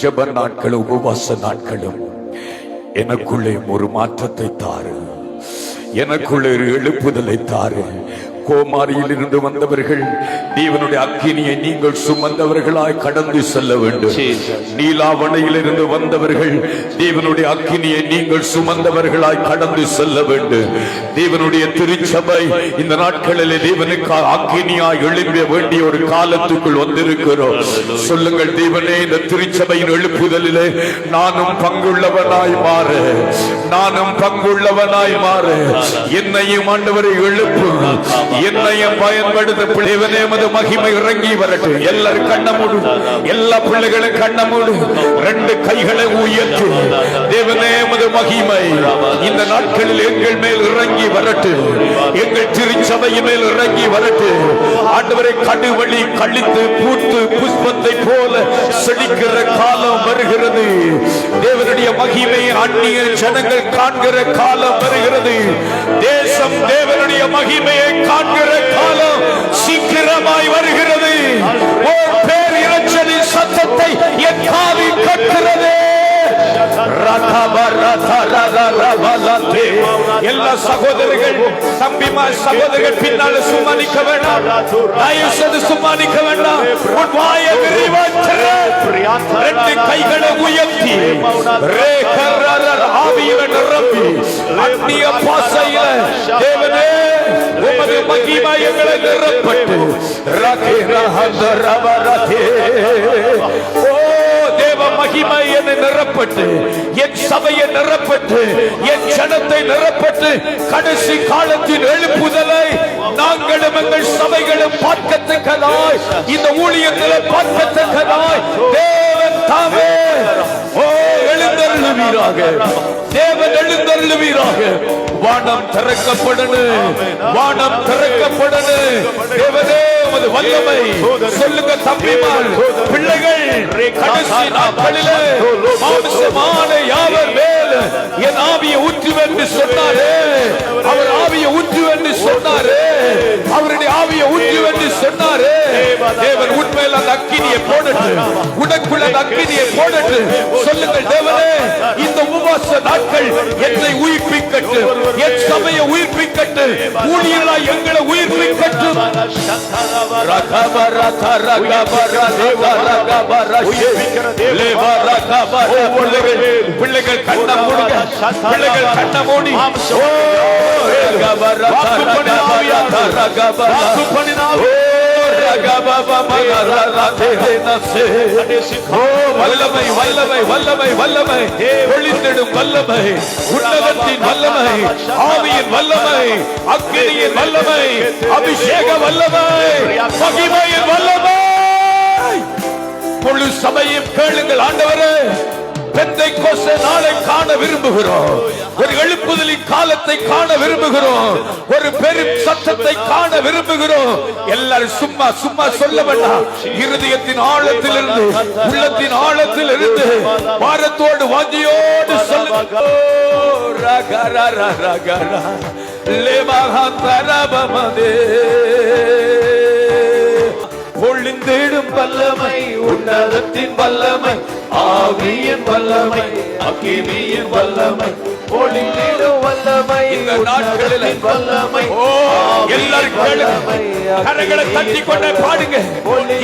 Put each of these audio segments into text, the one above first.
ஜெப நாட்களும் உபவாச நாட்களும் எனக்குள்ளே ஒரு மாற்றத்தை தாரு, எனக்குள்ளே ஒரு எழுப்புதலை தாரு. கோமாரியில் இருந்து வந்தவர்கள் தேவனுடைய அக்கினியை நீங்கள் சுமந்தவர்களாய் கடந்து செல்ல வேண்டும். நீலாவணையில் இருந்து வந்தவர்கள் தேவனுடைய அக்கினியை நீங்கள் சுமந்தவர்களாய் கடந்து செல்ல வேண்டும். தேவனுடைய திருச்சபை இந்த நாட்களில் தேவனுக்கு அக்கினியாய் எழும்ப வேண்டிய ஒரு காலத்துக்குள் வந்திருக்கிறோம். சொல்லுங்கள், தேவனே, இந்த திருச்சபையின் எழுப்புதலிலே நானும் பங்குள்ளவனாய் மாறு, நானும் பங்குள்ளவனாய் மாறு. என்னையும் ஆண்டவரை எழுப்பு, என்னையும் பயன்படுத்த. தேவனே, மது மகிமை இறங்கி வரட்டும். எல்லாரும் கண்ண மூடு, எல்லா பிள்ளைகளும் கண்ண மூடு, ரெண்டு கைகளை உயர்த்து. தேவனே, மது மகிமை இந்த நாட்களில் எங்கள் மேல் இறங்கி வரட்டும், எங்கள் திருச்சபையின் மேல் இறங்கி வரட்டும். ஆண்டவரை கடுவழி கழித்து பூத்து புஷ்பத்தை போல செழிக்கிற காலம் வருகிறது. தேவனுடைய மகிமையை அந்நிய ஜனங்கள் காண்கிற காலம் வருகிறது. தேசம் தேவனுடைய மகிமையை காண்கிற காலம் சீக்கிரமாய் வருகிறது. ஓர் பேர் இறைச்சலின் சத்தத்தை என் காது கேட்கிறது. எல்லா சகோதரர்கள், தம்பிமார், சகோதரர்கள் பின்னால சும்மா நிக்க வேண்டாம், தயவு செய்து சும்மா நிக்க வேண்டாம். உன் வாயை விரிவாற்ற, ரெண்டு கைகளை உயர்த்தி ஆவியில நிரம்பி அந்நிய பாசையில தேவனே உமது மகிமை எங்களை நிரப்பட்டு மகிமை என்னை நிரப்பட்டு, என் சபையை நிரப்பட்டு, என் ஜனத்தை நிரப்பட்டு, கடைசி காலத்தின் எழுப்புதலை நாங்களும் எங்கள் சபைகளும் பார்க்கத்தக்கதாய், இந்த ஊழியங்களை பார்க்கத்தக்கதாய் தேவன் தாமே எழுந்தருளுவீராக. தேவன் எழுந்தருளுவீராக. வானம் திறக்கப்படணும், வானம் திறக்கப்படணும். தேவனே, உமது வல்லமை சொல்லுங்க தம்பிமார், பிள்ளைகள், கடைசி நாட்களிலே மாம்சமான யாவர் மேல் என் ஆவியை ஊற்றுவென்று சொன்னாரே, அவர் ஆவியை ஊற்றுவென்று சொன்னாரே, அவருடைய ஆவியை ஊற்றுவென்று சொன்னாரே. தேவன் உண்மையில் அந்த அக்கினியை போடட்டு, உனக்குள்ள அந்த அக்கினியை போடட்டு. சொல்லுங்கள், தேவனே, இந்த உபவாச நாட்கள் என்னை உயிர்ப்பிக்கட்டு, என் சபையை உயிர்ப்பிக்கட்டு, ஊழியர்களாய் எங்களை உயிர்ப்பிக்கட்டு. பிள்ளைகள் கண்ண மூடுங்க, பிள்ளைகள் கண்ண மூடி வல்லமை வல்லமை வல்லமை வல்லமை ஒளிந்திடும் வல்லமை, உன்னதத்தின் வல்லமை, ஆவியின் வல்லமை, அக்கினியின் வல்லமை, அபிஷேக வல்லமை, மகிமையின் வல்லமை. முழு சபையும் கேளுங்கள். ஆண்டவரே, பெந்தைக்கோஸ்தே நாளை காண விரும்புகிறோம், ஒரு எழுப்புதலின் காலத்தை காண விரும்புகிறோம், ஒரு பெரும் சத்தத்தை காண விரும்புகிறோம். எல்லாரும் சும்மா சும்மா சொல்ல வேண்டாம். இருதயத்தின் ஆழத்திலிருந்து, உள்ளத்தின் ஆழத்திலிருந்து, பாரத்தோடு வாஞ்சியோடு சொல்லுங்க. ஒளிந்திடும் வல்லமை, உன்னதத்தின் வல்லமை, ஆவியின் வல்லமை, அக்கினியின் வல்லமை, ஒளிந்திடும் வல்லமை, இந்த நாட்களில் வல்லமை. எல்லாரும் கேளுங்க, கரங்களை தட்டி கொண்டே பாடுங்க.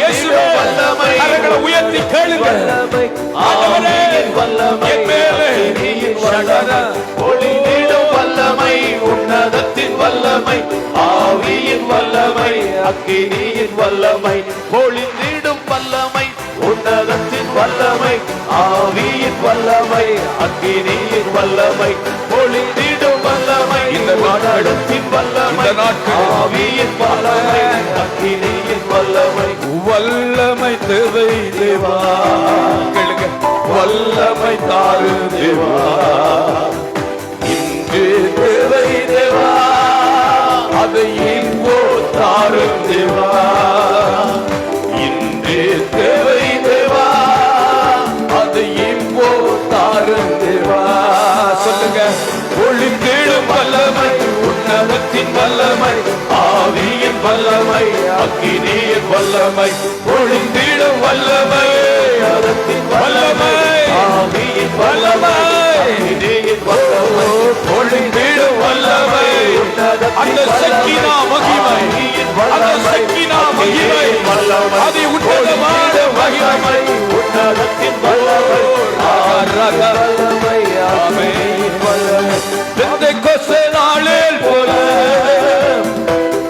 இயேசுவே வல்லமை, கரங்களை உயர்த்தி கேளுங்க. ஆண்டவரே, என் மேலே ஒளிந்திடும் வல்லமை, உன்னதத்தின் வல்லமை, ஆவியின் வல்லமை, அக்கினியின் வல்லமை, ஒளிந்திடும் வல்லமை, உன்னதத்தின் வல்லமை, ஆவியின் வல்லமை, அக்கினியின் வல்லமை, ஒளிந்திடும் வல்லமை, இந்த நாடத்தின் வல்லமை, ஆவியின் வல்லமை, அக்கினியின் வல்லமை. வல்லமை தேவை தேவா, கேளுங்க. வல்லமை தாரு தேவா, இன்று தேவை தேவா, அதை இங்கோ தாரு தேவா, இன்று தேவை தேவா, அதை இங்கோ தாரு தேவா. சொல்லுங்க. ஒளிந்திடும் வல்லமை, உன்னதத்தின் வல்லமை, ஆவியின் வல்லமை, அக்கினியின் வல்லமை, ஒளிந்திடும் வல்லமை, வல்லமை வல்லமை பெந்தெக்கோஸ்தே நாளில் போல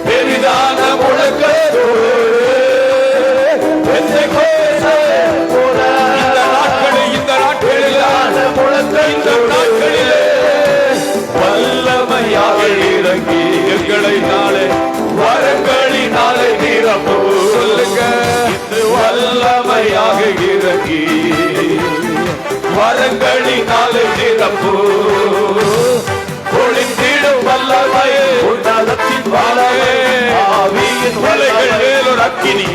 பெரிதான முழக்கத்தோடு பெந்தெக்கோஸ்தே போல இந்த நாட்களிலே வல்லமையாக இறங்கி எங்களை நாளே வரங்களினாலே நிரப்பு. சொல்லுங்க, இது வல்லமையாக இறங்கி வரங்களினாலே நிரப்பு. பொழிந்திடும் வல்லமையே உன்னதத்தின் வல்லமே ஆவியின் வலைகள் மேலொரு அக்கினி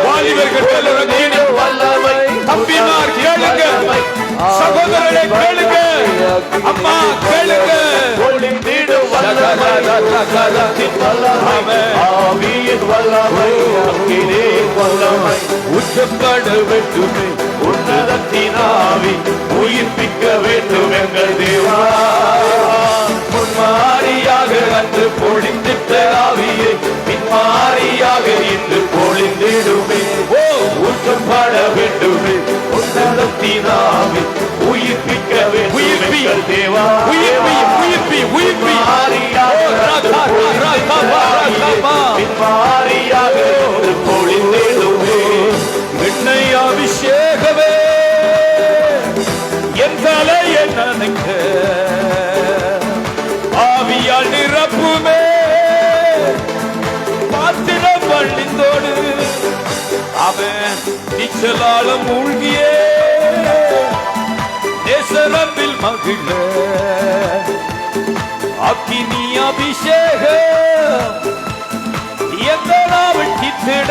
வாலிபர்கள் மேலொரு அக்கினி வல்லமை. தம்பிமார் கேளுங்க, சகோதரரை கேளுங்க, அம்மா கேளுங்க. பொழிந்திடும் வல்லமை உன்னதத்தின் வல்லமை ஆவியின் வல்லமை அக்கினியின் வல்லமை. உச்சப்பட வேண்டுமே உன்னதத்தின் ஆவி உயிர்ப்பிக்க வேண்டும் எங்கள் தேவா. முன்மாரியாக அன்று பொழிந்திட்ட ஆவியை பின்மாரியாக இன்று பொழிந்திடுமே. ஊற்றப்பட வேண்டுமே உன்னதத்தின் ஆவி உயிர்ப்பிக்க வேண்டும் எங்கள் தேவா. பின்மாரியாக இன்று பொழிந்திடுமே. என்னை அபிஷேகமே என் தலையை நனைக்க ஆவியால் நிரப்புமே. பாத்திரம் வழிந்தோடு அவன் நீச்சலாலும் மூழ்கியே நேசரம்பில் மகிழ அக்கினி அபிஷேகம் எங்களாவில் கித்திட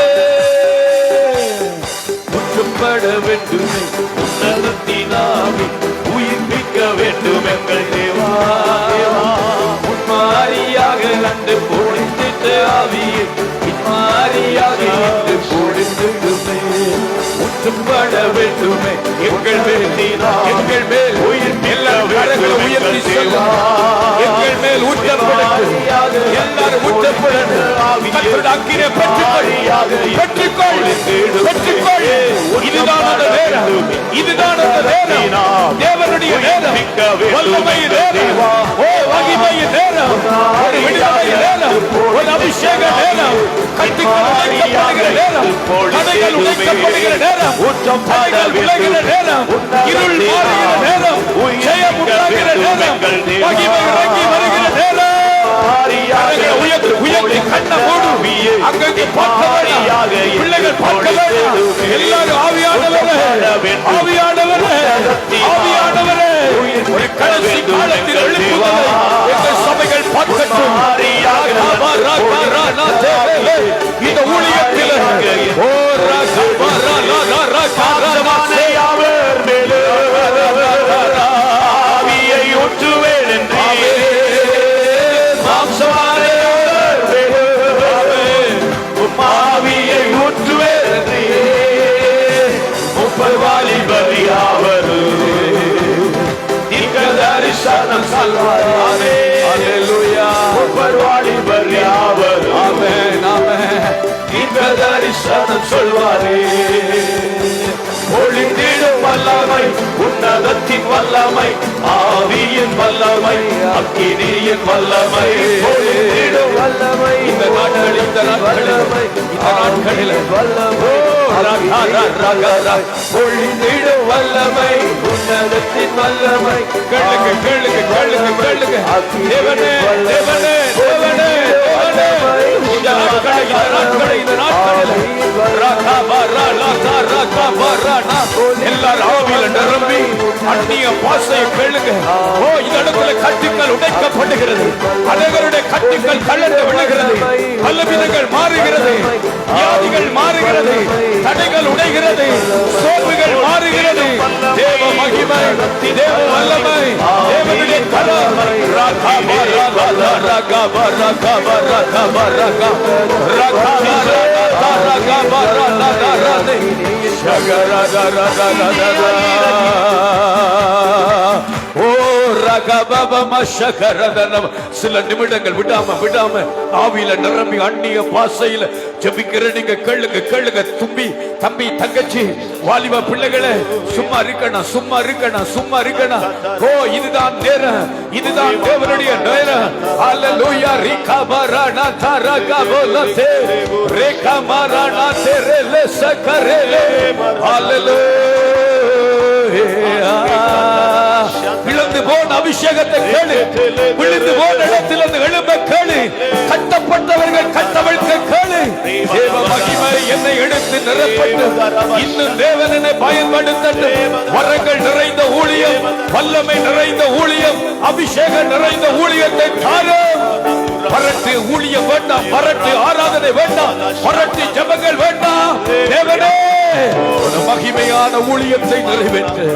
உச்சப்பட வேண்டுமே உன்னதத்தின் ஆவி உயிர்ப்பிக்க வேண்டும் எங்கள் தேவா. முன்மாரியாக கண்டு பொழிந்திட்ட ஆவியை பின்மாரியாக இன்று பொழிந்திடுமே. உச்சப்பட வேண்டுமே எங்கள் மேல் எங்கள் மேல் எல்லா கரங்களை உயர்த்தி சொல்லுங்கள். எங்கள் மேல் ஊற்றப்படும் எல்லாரும் ஊற்றப்படும். அக்கினை பெற்றுக்கொள். இதுதான் அந்த நேரம், இதுதான் அந்த நேரம், தேவனுடைய நேரம், வல்லமை நேரம், மகிமை நேரம், ஒரு விடுதலை நேரம், ஒரு அபிஷேக நேரம், கட்டுகள் உடைக்கப்படுகிற நேரம், தடைகள் உடைக்கப்படுகிற நேரம், தடைகள் விலகிற நேரம், இருள் மாறுகிற நேரம், ஜெயம் உண்டாகிற நேரம், மகிமை இறங்கி வருகிற நேரம். உயர்த்தி உயர்த்தி கண்ண மூடு. அங்கங்கே பார்க்க வேண்டாம், பிள்ளைகள் பார்க்க வேண்டாம். எல்லாரும் ஆவியானவரே, ஆவியானவரே, ஆவியானவரே, ஒரு கடைசி காலத்தில் எழுப்புதலை எங்கள் சபைகள் பார்க்கட்டும். இந்த ஊழியத்தில் ஆவியை ஊற்றுவேன் என்று ஆவியை ஊற்றுவேன் என்று முப்பர்வாலி பலியாவது தரிசனம் சொல்வாரே. முப்பர்வாலி பலியாவது தரிசனம் சொல்வாரே. ஒளிந்திடும் வல்லமை உன்னதத்தின் வல்லமை ஆவியின் வல்லமை அக்கினியின் வல்லமை. ஒளிந்திடும் வல்லமை இந்த நாட்களில் ஒளிந்திடும் வல்லமை உன்னதத்தின் வல்லமை. கேளுங்க கேளுங்க கேளுங்க கேளுங்க. தேவனே தேவனே தேவனே இந்த நாட்களில் எல்லாரும் ஆவியில நிரம்பி அந்நிய பாசையை கேளுங்க. ஓ, இந்த இடத்துல கட்டுக்கள் உடைக்கப்படுகிறது, அனைவருடைய கட்டுக்கள் கலந்து விழுகிறது, பலவீனங்கள் மாறுகிறது, வியாதிகள் மாறுகிறது, தடைகள் உடைகிறது, சோர்வுகள் மாறுகிறது. தேவ மகிமை, தேவ வல்லமை, தேவனுடைய கரம். ஓ ரகப சில நிமிடங்கள் விடாம ஆவியில நிரம்பி அந்நிய பாசையில ஜெபிக்கிற நீங்க கேளுங்க தம்பி தங்கச்சி வாலிப பிள்ளைகளே, சும்மா இருக்கணும். ஓ, இதுதான் நேரம், இதுதான் தேவனுடைய நேரம். ஹல்லேலூயா. ரிகபரானா தரகபோலதே ரேகமாரானா தெரலே சகரலே. ஹல்லேலூயா. விழுந்து போன அபிஷேகத்தை கேளு, விழுந்து போன இடத்திலிருந்து எழும்ப கேளு, கட்டப்பட்டவர்கள் கட்டவிழ்க்க கேளு. தேவ மகிமை என்னை எடுத்து நிரப்பட்டு இன்னும் தேவன் என்னை பயன்படுத்தட்டும். வரங்கள் நிறைந்த ஊழியம், வல்லமை நிறைந்த ஊழியம், அபிஷேகம் நிறைந்த ஊழியத்தை தாரும். பரட்டு ஊழியம் வேண்டாம், பரட்டு ஆராதனை வேண்டாம், பரட்டு ஜெபங்கள் வேண்டாம். தேவனே, ஒரு மகிமையான ஊழியத்தை நிறைவேற்று.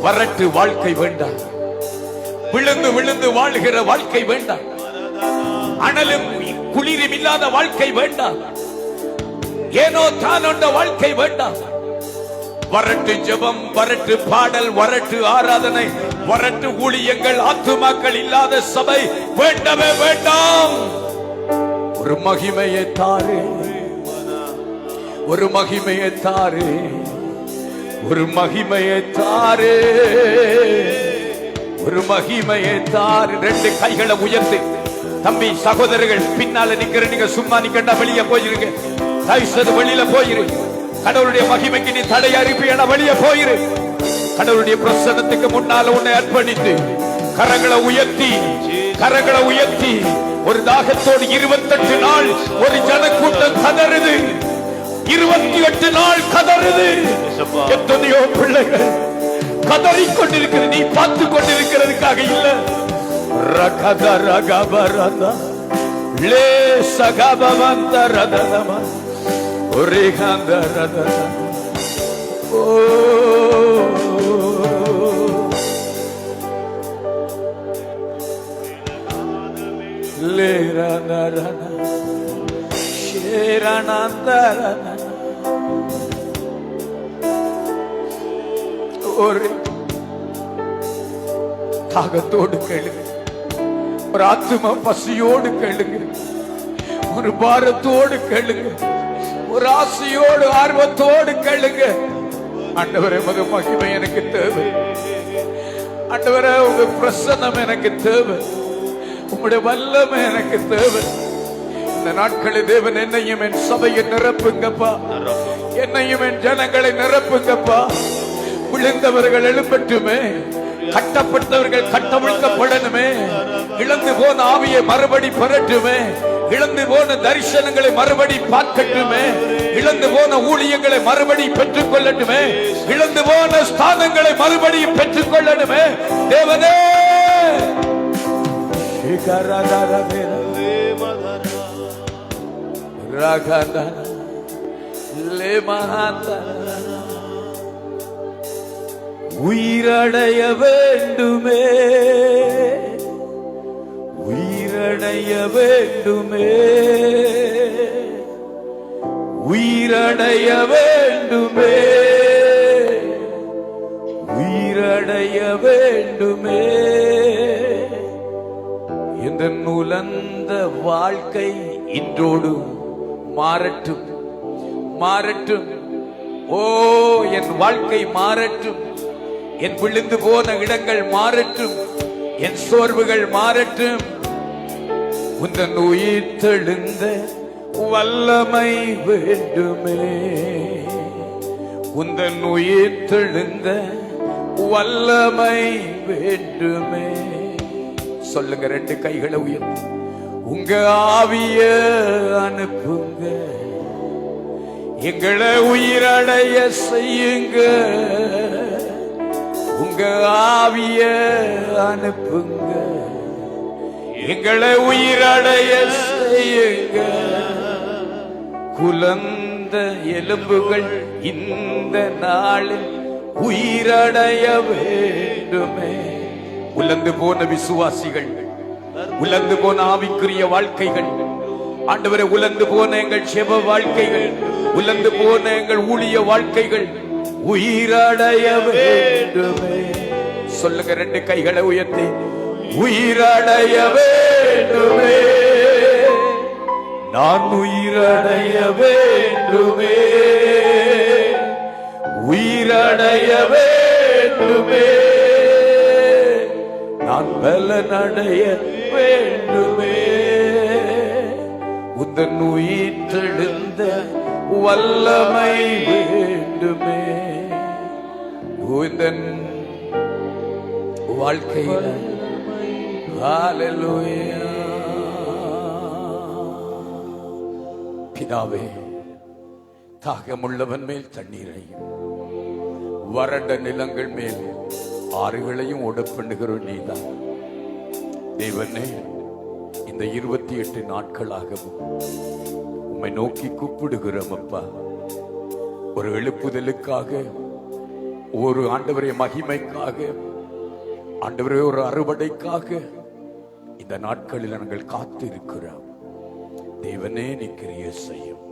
வரட்டு வாழ்க்கை வேண்டாம், விழுந்து வாழ்கிற வாழ்க்கை வேண்டாம், அனலும் குளிரும் இல்லாத வாழ்க்கை வேண்டாம், ஏனோ தானொண்ட வாழ்க்கை வேண்டாம். வரட்டு ஜெபம், வரட்டு பாடல், வரட்டு ஆராதனை, வரட்டு ஊழியங்கள், ஆத்துமாக்கள் இல்லாத சபை வேண்டவே வேண்டாம். ஒரு மகிமையை தாரு, ஒரு மகிமையை தாரு, ஒரு மகிமையை தாரு, ஒரு மகிமையை தாரு. ரெண்டு கைகளை உயர்த்து. தம்பி சகோதரர்கள் பின்னால நிக்கிற நீங்க சும்மா நிக்கண்டா, வெளியே போயிருங்க. தயவுசெய்து வெளியில போயிரு. கடவுளுடைய மகிமைக்கு நீ தடை அறிவியன வெளியே போயிரு. கடவுளுடைய பிரசன்னத்துக்கு முன்னால உன்னை அர்ப்பணித்து கரங்களை உயர்த்தி ஒரு தாகத்தோடு 28 நாள் ஒரு ஜனக்கூட்டம் கதறுது. 28 நாள் கதறுது. எத்தனையோ பிள்ளைகள் கதறிக் கொண்டிருக்கிறது, நீ பார்த்து கொண்டிருக்கிறதுக்காக இல்ல. ரகத ரகபரதா லே சகபவந்த ரதனமா ஒரே காந்த ரதனா. ஓ லே ரனரனா ஷேரனந்தரனா. ஒரு தாகத்தோடு கேளுங்க, ஒரு ஆத்தும பசியோடு கேளுங்க, ஒரு பாரத்தோடு கேளுங்க, ஒரு ஆசையோடு ஆர்வத்தோடு கேளுங்க. ஆண்டவரே, உமது மகிமை எனக்கு தேவை. ஆண்டவரே, உங்க பிரசன்னம் எனக்கு தேவை. உங்களுடைய வல்லமை எனக்கு தேவை. இந்த நாட்களில் தேவன் என்னையும் என் சபையை நிரப்புங்கப்பா, என்னையும் என் ஜனங்களை நிரப்புங்கப்பா. விழுந்தவர்கள் எழுப்பட்டுமே, கட்டப்பட்டவர்கள் கட்டவிழ்க்கப்படணுமே, இழந்து போன ஆவியை மறுபடி பெறட்டுமே, இழந்து போன தரிசனங்களை மறுபடி பார்க்கட்டுமே, இழந்து போன ஊழியங்களை மறுபடி பெற்றுக் கொள்ளட்டுமே, இழந்து போன ஸ்தானங்களை மறுபடி பெற்றுக் கொள்ளணுமே. தேவனே, உயிரடைய வேண்டுமே, உயிரடைய வேண்டுமே, உயிரடைய வேண்டுமே, உயிரடைய வேண்டுமே. இந்த நுலந்த வாழ்க்கை இன்றோடு மாறட்டும், மாறட்டும். ஓ, என் வாழ்க்கை மாறட்டும், என் விழுந்து போன இடங்கள் மாறட்டும், என் சோர்வுகள் மாறட்டும். உந்தன் உயிர் தெழுந்த வல்லமை வேண்டுமே, உந்தன் உயிர் தெழுந்த வல்லமை வேண்டுமே. சொல்லுங்க, ரெண்டு கைகளை உயர்த்து. உங்க ஆவிய அனுப்புங்க, எங்களை உயிரடைய செய்யுங்க. உங்க ஆவிய அனுப்புங்க, எங்களை உயிரடைய செய்யுங்க. குலந்த எலும்புகள் இந்த நாளில் உயிரடைய வேண்டுமே. உலர்ந்து போன விசுவாசிகள், உலர்ந்து போன ஆவிக்குரிய வாழ்க்கைகள், ஆண்டவரே உலர்ந்து போன எங்கள் செப வாழ்க்கைகள், உலர்ந்து போன எங்கள் ஊழிய வாழ்க்கைகள் உயிரடைய வேண்டுமே. சொல்லுங்க, ரெண்டு கைகளை உயர்த்தி, உயிரடைய வேண்டுமே, நான் உயிரடைய வேண்டுமே, உயிரடைய வேண்டுமே, நான் பலனடைய வேண்டுமே, உந்தன் உயிர்த்தெழுந்த வல்லமை வேண்டுமே. உந்தன் வாழ்க்கையில் ஹல்லேலூயா. பிதாவே, தாகமுள்ளவன் மேல் தண்ணீரையும் வறண்ட நிலங்கள் மேல் ஆறுகளையும் ஓடப்பண்ணுகிற நீதான் தேவனே. இந்த 28 நாட்களாகவும் உம்மை நோக்கி கூப்பிடுகிறோம் அப்பா. ஒரு எழுப்புதலுக்காக, ஒரு ஆண்டவரே மகிமைக்காக, ஆண்டவரே ஒரு அறுவடைக்காக இந்த நாட்களில் நாங்கள் காத்திருக்கிறோம். தேவனே, நீ கிரியை செய்யும்.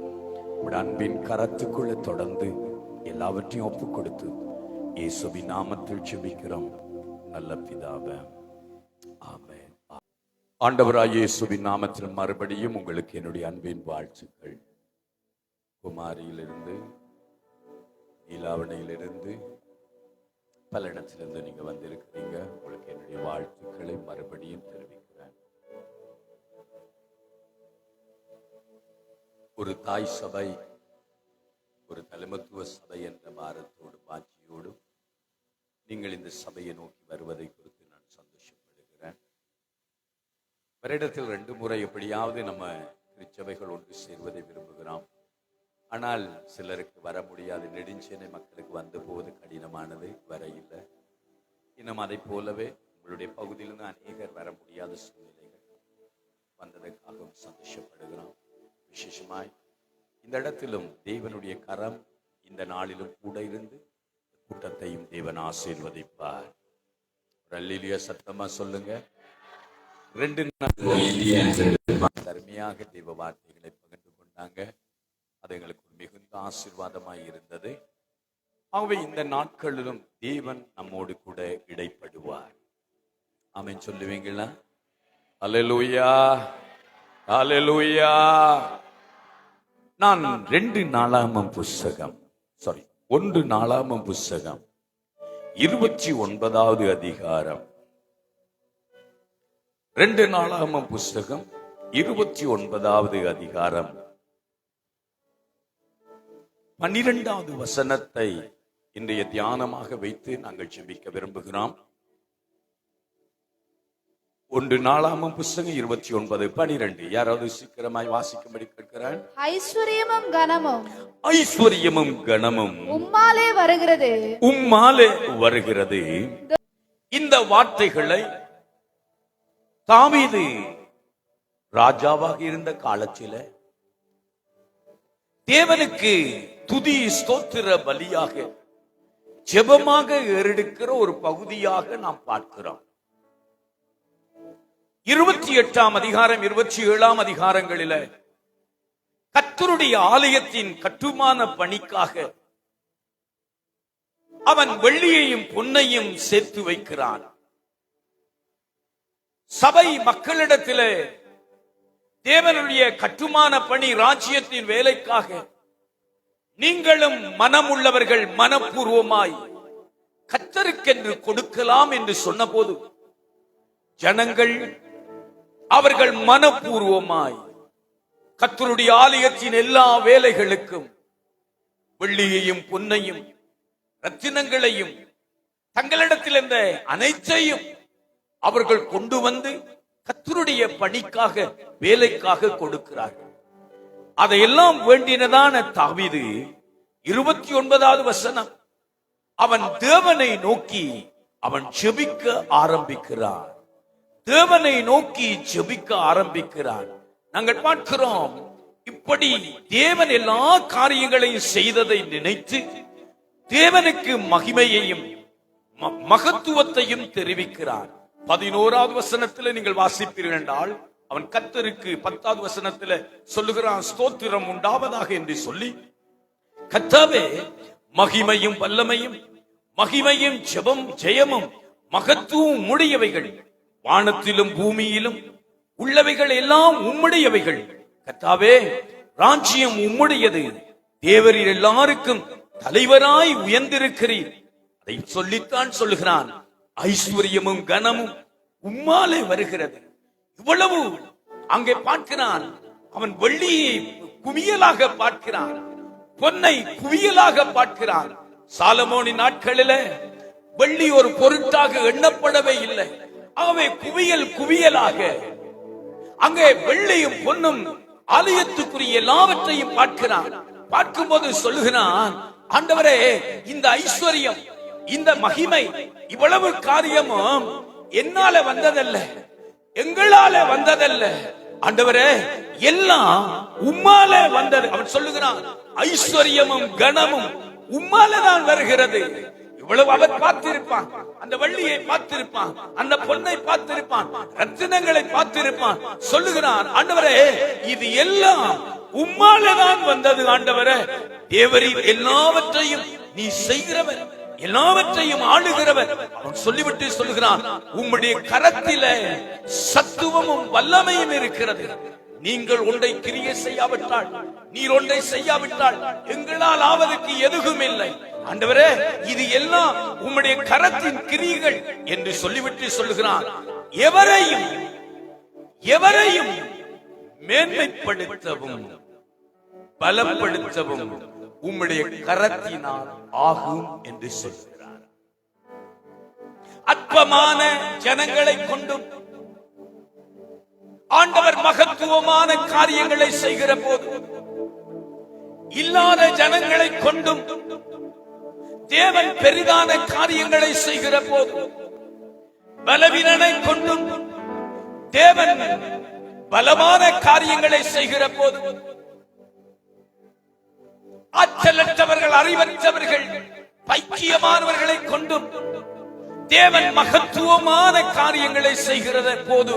உடைய அன்பின் கரத்துக்குள்ள தொடர்ந்து எல்லாவற்றையும் ஒப்பு கொடுத்து இயேசுவின் நாமத்தில் ஜெபிக்கிறோம் நல்ல பிதாவே, ஆமென். ஆண்டவராகிய இயேசுவின் நாமத்தில் மறுபடியும் உங்களுக்கு என்னுடைய அன்பின் வாழ்த்துக்கள். குமாரியிலிருந்து, நீலாவணையிலிருந்து, பல இடத்திலிருந்து நீங்க வந்திருக்கிறீங்க. உங்களுக்கு என்னுடைய வாழ்த்துக்களை மறுபடியும் தெரிவிக்கிறேன். ஒரு தாய் சபை, ஒரு தலைமத்துவ சபை என்ற பாரத்தோடு பாட்சியோடு நீங்கள் இந்த சபையை நோக்கி வருவதை குறித்து நான் சந்தோஷப்படுகிறேன். வருடத்தில் 2 முறை எப்படியாவது நம்ம திருச்சபைகள் ஒன்று சேர்வதை விரும்புகிறோம். ஆனால் சிலருக்கு வர முடியாது. நெடுஞ்சேனை மக்களுக்கு வந்த போது கடினமானது, வர இல்லை. இன்னும் அதை போலவே உங்களுடைய பகுதியிலிருந்து அநேகர் வர முடியாத சூழ்நிலைகள் வந்ததற்காகவும் சந்தோஷப்படுகிறோம். விசேஷமாய் இந்த இடத்திலும் தேவனுடைய கரம் இந்த நாளிலும் கூட இருந்து கூட்டத்தையும் தேவன் ஆசீர்வதிப்பார். அல்லேலூயா சத்தமா சொல்லுங்க. 2 நாள் அருமையாக தேவ வார்த்தைகளை பகிர்ந்து கொண்டாங்க. அது எங்களுக்கு மிகுந்த ஆசீர்வாதமாய் இருந்தது. ஆகவே இந்த நாட்களிலும் தேவன் நம்மோடு கூட இடைப்படுவார். ஆமென் சொல்லுவீங்களா? அல்லேலூயா, அல்லேலூயா. நான் 1 நாளாகமம் புஸ்தகம் 29வது அதிகாரம், 2 நாளாகமம் புஸ்தகம் 29வது அதிகாரம் 12வது வசனத்தை இன்றைய தியானமாக வைத்து நாங்கள் ஜெபிக்க விரும்புகிறோம். 1 நாளாகமம் புஸ்தகம் 29:12. யாராவது சீக்கிரமாய் வாசிக்கும்படி கேட்கிறேன். ஐஸ்வரியமும் கனமும், ஐஸ்வரியமும் கனமும் உம்மாலே வருகிறது, உம்மாலே வருகிறது. இந்த வார்த்தைகளை தாவீது ராஜாவாக இருந்த காலத்தில் தேவனுக்கு துதி ஸ்தோத்திர பலியாக ஜெபமாக ஏறெடுக்கிற ஒரு பகுதியாக நாம் பார்க்கிறோம். 28ஆம் அதிகாரம் 27ஆம் அதிகாரங்களில கர்த்தருடைய ஆலயத்தின் கட்டுமான பணிக்காக அவன் வெள்ளியையும் பொன்னையும் சேர்த்து வைக்கிறான். சபை மக்களிடத்திலே தேவனுடைய கட்டுமான பணி, ராஜ்யத்தின் வேலைக்காக நீங்களும் மனமுள்ளவர்கள் மனப்பூர்வமாய் கர்த்தருக்கென்று கொடுக்கலாம் என்று சொன்னபோது ஜனங்கள் அவர்கள் மனப்பூர்வமாய் கர்த்தருடைய ஆலயத்தின் எல்லா வேலைகளுக்கும் வெள்ளியையும் பொன்னையும் ரத்தினங்களையும் தங்களிடத்தில் இருந்த அனைத்தையும் அவர்கள் கொண்டு வந்து கர்த்தருடைய பணிக்காக வேலைக்காக கொடுக்கிறார்கள். அதையெல்லாம் வேண்டினதான தாவீது 29வது வசனம், அவன் தேவனை நோக்கி அவன் ஜெபிக்க ஆரம்பிக்கிறான். தேவனை நோக்கி ஜெபிக்க ஆரம்பிக்கிறான். நாங்கள் பார்க்கிறோம், இப்படி தேவன் எல்லா காரியங்களையும் செய்ததை நினைத்து தேவனுக்கு மகிமையையும் மகத்துவத்தையும் தெரிவிக்கிறார். 11வது வசனத்துல நீங்கள் வாசிப்பீர்கள் என்றால், அவன் கர்த்தருக்கு 10வது வசனத்துல சொல்லுகிறான், ஸ்தோத்திரம் உண்டாவதாக என்று சொல்லி, கர்த்தாவே மகிமையும் வல்லமையும் மகிமையும் ஜெயமும் மகத்துவம் உம்முடையவைகள், வானத்திலும் பூமியிலும் உள்ளவைகள் எல்லாம் உம்முடையவைகள். கர்த்தாவே ராஜ்யம் உம்முடையது, தேவரீர் எல்லாருக்கும் தலைவராய் உயர்ந்திருக்கிறீர். அதை சொல்லித்தான் சொல்லுகிறான், ஐஸ்வர்யமும் கனமும் உம்மாலே வருகிறது. இவ்வளவு அங்கே பார்க்கிறான். அவன் வெள்ளியை குவியலாக பார்க்கிறான், பொன்னை குவியலாக பார்க்கிறான். சாலமோனின் நாட்களிலே வெள்ளி ஒரு பொருட்டாக எண்ணப்படவே இல்லை. ஆகவே குவியலாக அங்கே வெள்ளியும் பொன்னும் ஆலயத்துக்குரிய எல்லாவற்றையும் பார்க்கிறான். பார்க்கும்போது சொல்லுகிறான், ஆண்டவரே இந்த ஐஸ்வர்யம், இந்த மகிமை, இவ்வளவு காரியமும் என்னால வந்ததல்ல, எங்களால வந்ததல்ல ஆண்டவரே, எல்லாம் உம்மாலே வந்தது. அவன் சொல்லுகிறான், ஐஸ்வர்யமும் கனமும் உம்மாலதான் வருகிறது. இவ்வளவு அவர் பார்த்திருப்பான், அந்த வள்ளியை பார்த்திருப்பான், அந்த பொன்னை பார்த்திருப்பான், ரத்தினங்களை பார்த்திருப்பான். சொல்லுகிறான், ஆண்டவரே இது எல்லாம் உம்மாலதான் வந்தது. ஆண்டவரே தேவரீர் எல்லாவற்றையும் நீ செய்கிறவர், எல்லாவற்றையும் ஆளுகிறவர். அவன் சொல்லிவிட்டு சொல்லுகிறான், உம்முடைய கரத்திலே சத்துவமும் வல்லமையும் இருக்கிறது. நீங்கள் ஒன்றை கிரியை செய்யாவிட்டால், நீர் ஒன்றை செய்யாவிட்டால் எங்களால் ஆவதற்கு எதுவும் இல்லை. ஆண்டவரே இது எல்லாம் உம்முடைய கரத்தின் கிரியைகள் என்று சொல்லிவிட்டு சொல்லுகிறான், எவரையும் மேன்மைப்படுத்தவும் பலப்படுத்தவும் உம்முடைய கரத்தினால் ஆகும் என்று சொல்கிறார். அற்பமான ஜனங்களை கொண்டும் ஆண்டவர் மகத்துவமான காரியங்களை செய்கிற போது, இல்லாத ஜனங்களை கொண்டும் தேவன் பெரிதான காரியங்களை செய்கிற போது, பலவீனனை கொண்டும் தேவன் பலமான காரியங்களை செய்கிற போது, ஆற்றலற்றவர்கள், அறிவற்றவர்கள், பைத்தியமானவர்களை கொண்டும் தேவன் மகத்துவமான காரியங்களை செய்கிற போது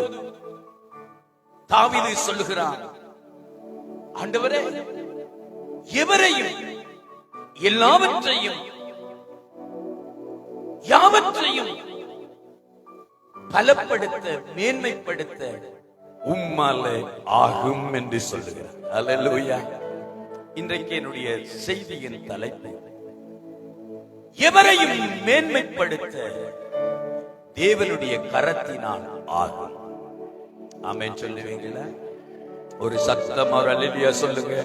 தாவீது சொல்லுகிறான், ஆண்டவரே எவரையும் எல்லாவற்றையும் யாவற்றையும் பலப்படுத்த மேன்மைப்படுத்த உம்மாலே ஆகும் என்று சொல்லுகிறார். அல்லேலூயா. இன்றைக்கு என்னுடைய செய்தியின் தலைப்பு, எவரையும் மேன்மைப்படுத்த தேவனுடைய கரத்தினால் ஆகும். ஆமென் சொல்லுவீங்களா? ஒரு சத்தம் ஒரு அல்லேலூயா சொல்லுங்க.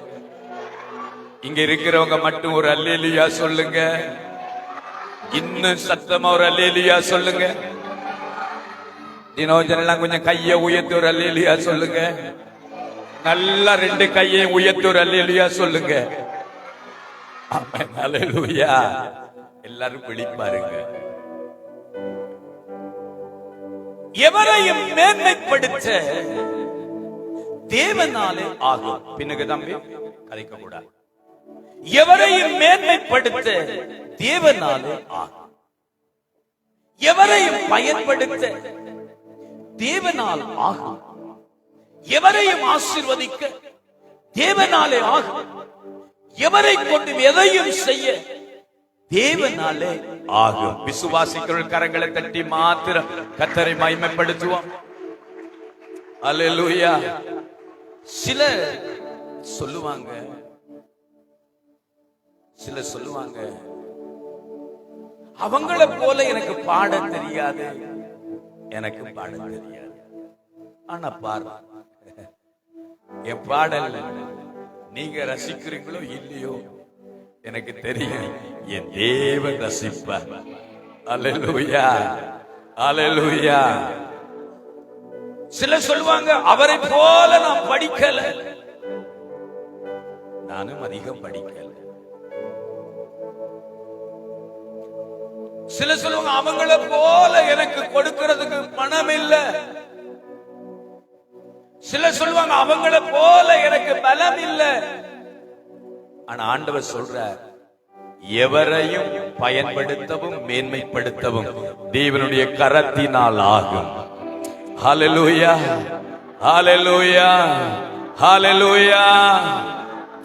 இங்க இருக்கிறவங்க மட்டும் ஒரு அல்லேலூயா சொல்லுங்க. இன்னும் சத்தமா ஒரு அல்லேலூயா சொல்லுங்க. தினோஜனெல்லாம் கொஞ்சம் கையை உயர்த்தி ஒரு அல்லேலூயா சொல்லுங்க. நல்லா 2 கையை உயர்த்தி ஒரு அல்லேலூயா சொல்லுங்க. ஆமென். அல்லேலூயா. எல்லாரும் விழிப்பாருங்க. எவரையும் மேன்மைப்படுத்த தேவனாலே ஆகும். பின்னுக்கு தம்பி கதைக்க கூடாது. எவரையும் மேன்மைப்படுத்த தேவனாலே ஆகும். எவரையும் பயன்படுத்த தேவனால் ஆகும். எவரையும் ஆசீர்வதிக்க தேவனாலே ஆகும். எவரை கொண்டு எதையும் செய்ய தேவனாலே ஆகும். விசுவாசிகள் கரங்களை தட்டி மாத்திரம் கர்த்தரை மகிமைப்படுத்துவோம். அல்லேலூயா. சில சொல்லுவாங்க, அவங்கள போல எனக்கு பாட தெரியாது, எனக்கு பாட தெரியாது. ஆனா பாரு, என் பாடல் நீங்க ரசிக்கிறீங்களோ இல்லையோ எனக்கு தெரியும், என் தேவன் ரசிப்பார். அல்லேலூயா. அல்லேலூயா. சில சொல்லுவாங்க, அவரை போல நான் படிக்கல, நானும் அதிகம் படிக்கல. சில சொல்லுவாங்க, அவங்கள போல எனக்கு கொடுக்கிறதுக்கு பணம் இல்ல. சில சொல்லுவாங்க, அவங்கள போல எனக்கு பலம் இல்ல. ஆனா ஆண்டவர் சொல்றார், எவரையும் பயன்படுத்தவும் மேன்மைப்படுத்தவும் தேவனுடைய கரத்தினால் ஆகும். ஹல்லேலூயா, ஹல்லேலூயா, ஹல்லேலூயா.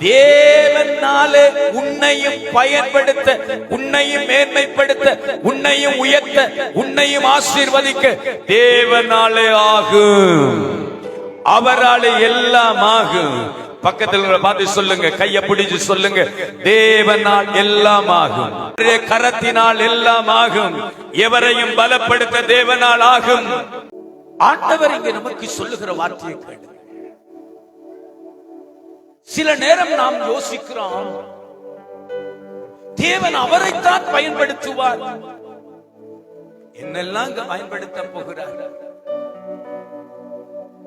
தேவனாலே உன்னையும் பயன்படுத்த, உன்னையும் மேன்மைப்படுத்த, உன்னையும் உயர்த்த, உன்னையும் ஆசீர்வதிக்க தேவனாலே ஆகும். அவராலே எல்லாம் ஆகும். பக்கத்தில் பார்த்து சொல்லுங்க, கையை பிடிச்சு சொல்லுங்க, தேவனால் எல்லாம் ஆகும், கரத்தினால் எல்லாம் ஆகும், எவரையும் பலப்படுத்த தேவனால் ஆகும். ஆண்டவர் இங்கே நமக்கு சொல்லுகிற வார்த்தையை கேளு. சில நேரம் நாம் யோசிக்கிறோம், தேவன் அவரைத்தான் பயன்படுத்துவார், என்னெல்லாம் பயன்படுத்த போகிறார்.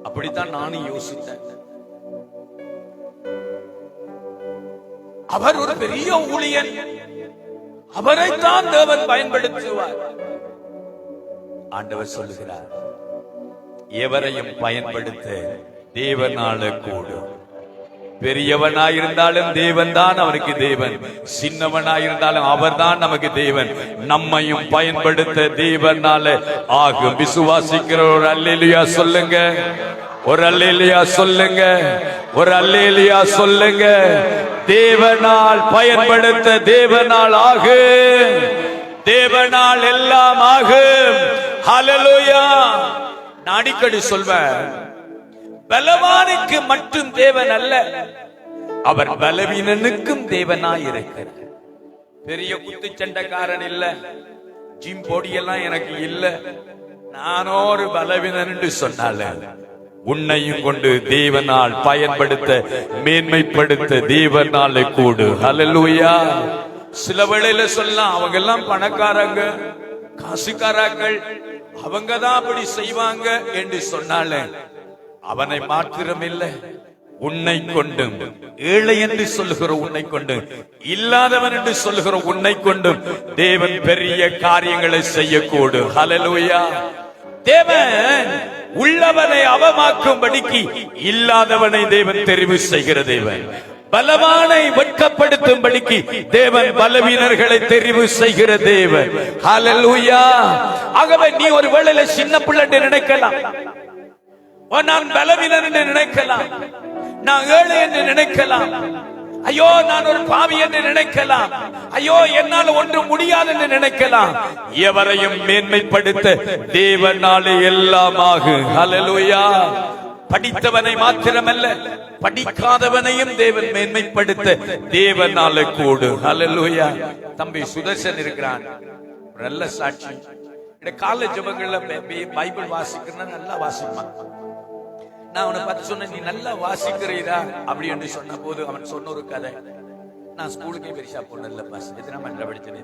அப்படித்தான் நானும் யோசித்தேன். அவர் ஒரு பெரிய ஊழியன், அவரைத்தான் தேவன் பயன்படுத்துவார். ஆண்டவர் சொல்லுகிறார், எவரையும் பயன்படுத்த தேவனால கூடும். பெரியவனாயிருந்தாலும் தேவன் தான் அவனுக்கு தேவன், சின்னவனாயிருந்தாலும் அவர் தான் நமக்கு தேவன். நம்மையும் பயன்படுத்த தேவனால ஆகும். விசுவாசிக்கிற ஒரு அல்லேலூயா சொல்லுங்க, ஒரு அல்லேலூயா சொல்லுங்க, ஒரு அல்லேலூயா சொல்லுங்க. தேவனால் பயன்படுத்த தேவனால் ஆகும், தேவனால் எல்லாம் ஆகும். ஹல்லேலூயா. நான் அடிக்கடி சொல்வேன், பலவானுக்கு மட்டும் தேவன் அல்ல, அவர் பலவீனனுக்கும் தேவனாய் இருக்கிறார். பெரிய குத்துச்சண்டைக்காரன் இல்ல, ஜிம் பொடியெல்லாம் எனக்கு இல்ல, நானோ ஒரு பலவீனன் என்று சொன்னால உன்னையும் கொண்டு தேவனால் பயன்படுத்த மேன்மைப்படுத்த தேவனாலே கூடு. ஹல்லேலூயா. சில வேளையில சொல்லலாம், அவங்க எல்லாம் பணக்காரங்க, காசுக்காரர்கள், அவங்க தான் அப்படி செய்வாங்க என்று சொன்னால அவனை மாத்திரமில்லை, உன்னை கொண்டும், ஏழை என்று சொல்லுகிற உன்னை கொண்டும், இல்லாதவன் என்று சொல்லுகிற உன்னை கொண்டும் தேவன் பெரிய காரியங்களை செய்யக்கூடும். ஹல்லேலூயா. தேவன் உள்ளவனை அவமாக்கும்படிக்கு இல்லாதவனை தேவன் தெரிவு செய்கிற தேவன். பலவானை வெட்கப்படுத்தும்படிக்கு தேவன் பலவீனர்களை தெரிவு செய்கிற தேவன். ஹல்லேலூயா. ஆகவே நீ ஒரு வேளையில சின்ன பிள்ளை என்று நினைக்கலாம், நான் பலவீனன் என்று நினைக்கலாம், நான் ஏழை என்று நினைக்கலாம், ஐயோ நான் ஒரு பாவி என்று நினைக்கலாம், ஐயோ என்னால் ஒன்றும் முடியாது என்று நினைக்கலாம். எவரையும் மேன்மைப்படுத்த தேவனாலே எல்லாம் ஆகும். ஹல்லேலூயா. படித்தவனை மாத்திரமல்ல, படிக்காதவனையும் தேவன் மேன்மைப்படுத்த தேவனாலே கூடு. ஹல்லேலூயா. தம்பி சுதர்சன் இருக்கிறான், நல்ல சாட்சி. காலேஜ் ஜெபங்கள்ல பைபிள் வாசிக்கிறேன், நல்லா வாசிப்பான். நான் அவனை பார்த்து சொன்னேன், நீ நல்லா வாசிக்கிறீரா அப்படி என்று சொன்ன போது அவன் சொன்ன ஒரு கதை. நான் ஸ்கூலுக்கே பெருசா போனதில்ல பாஸ், எத்தனாம் ஆண்டு படித்தேன்,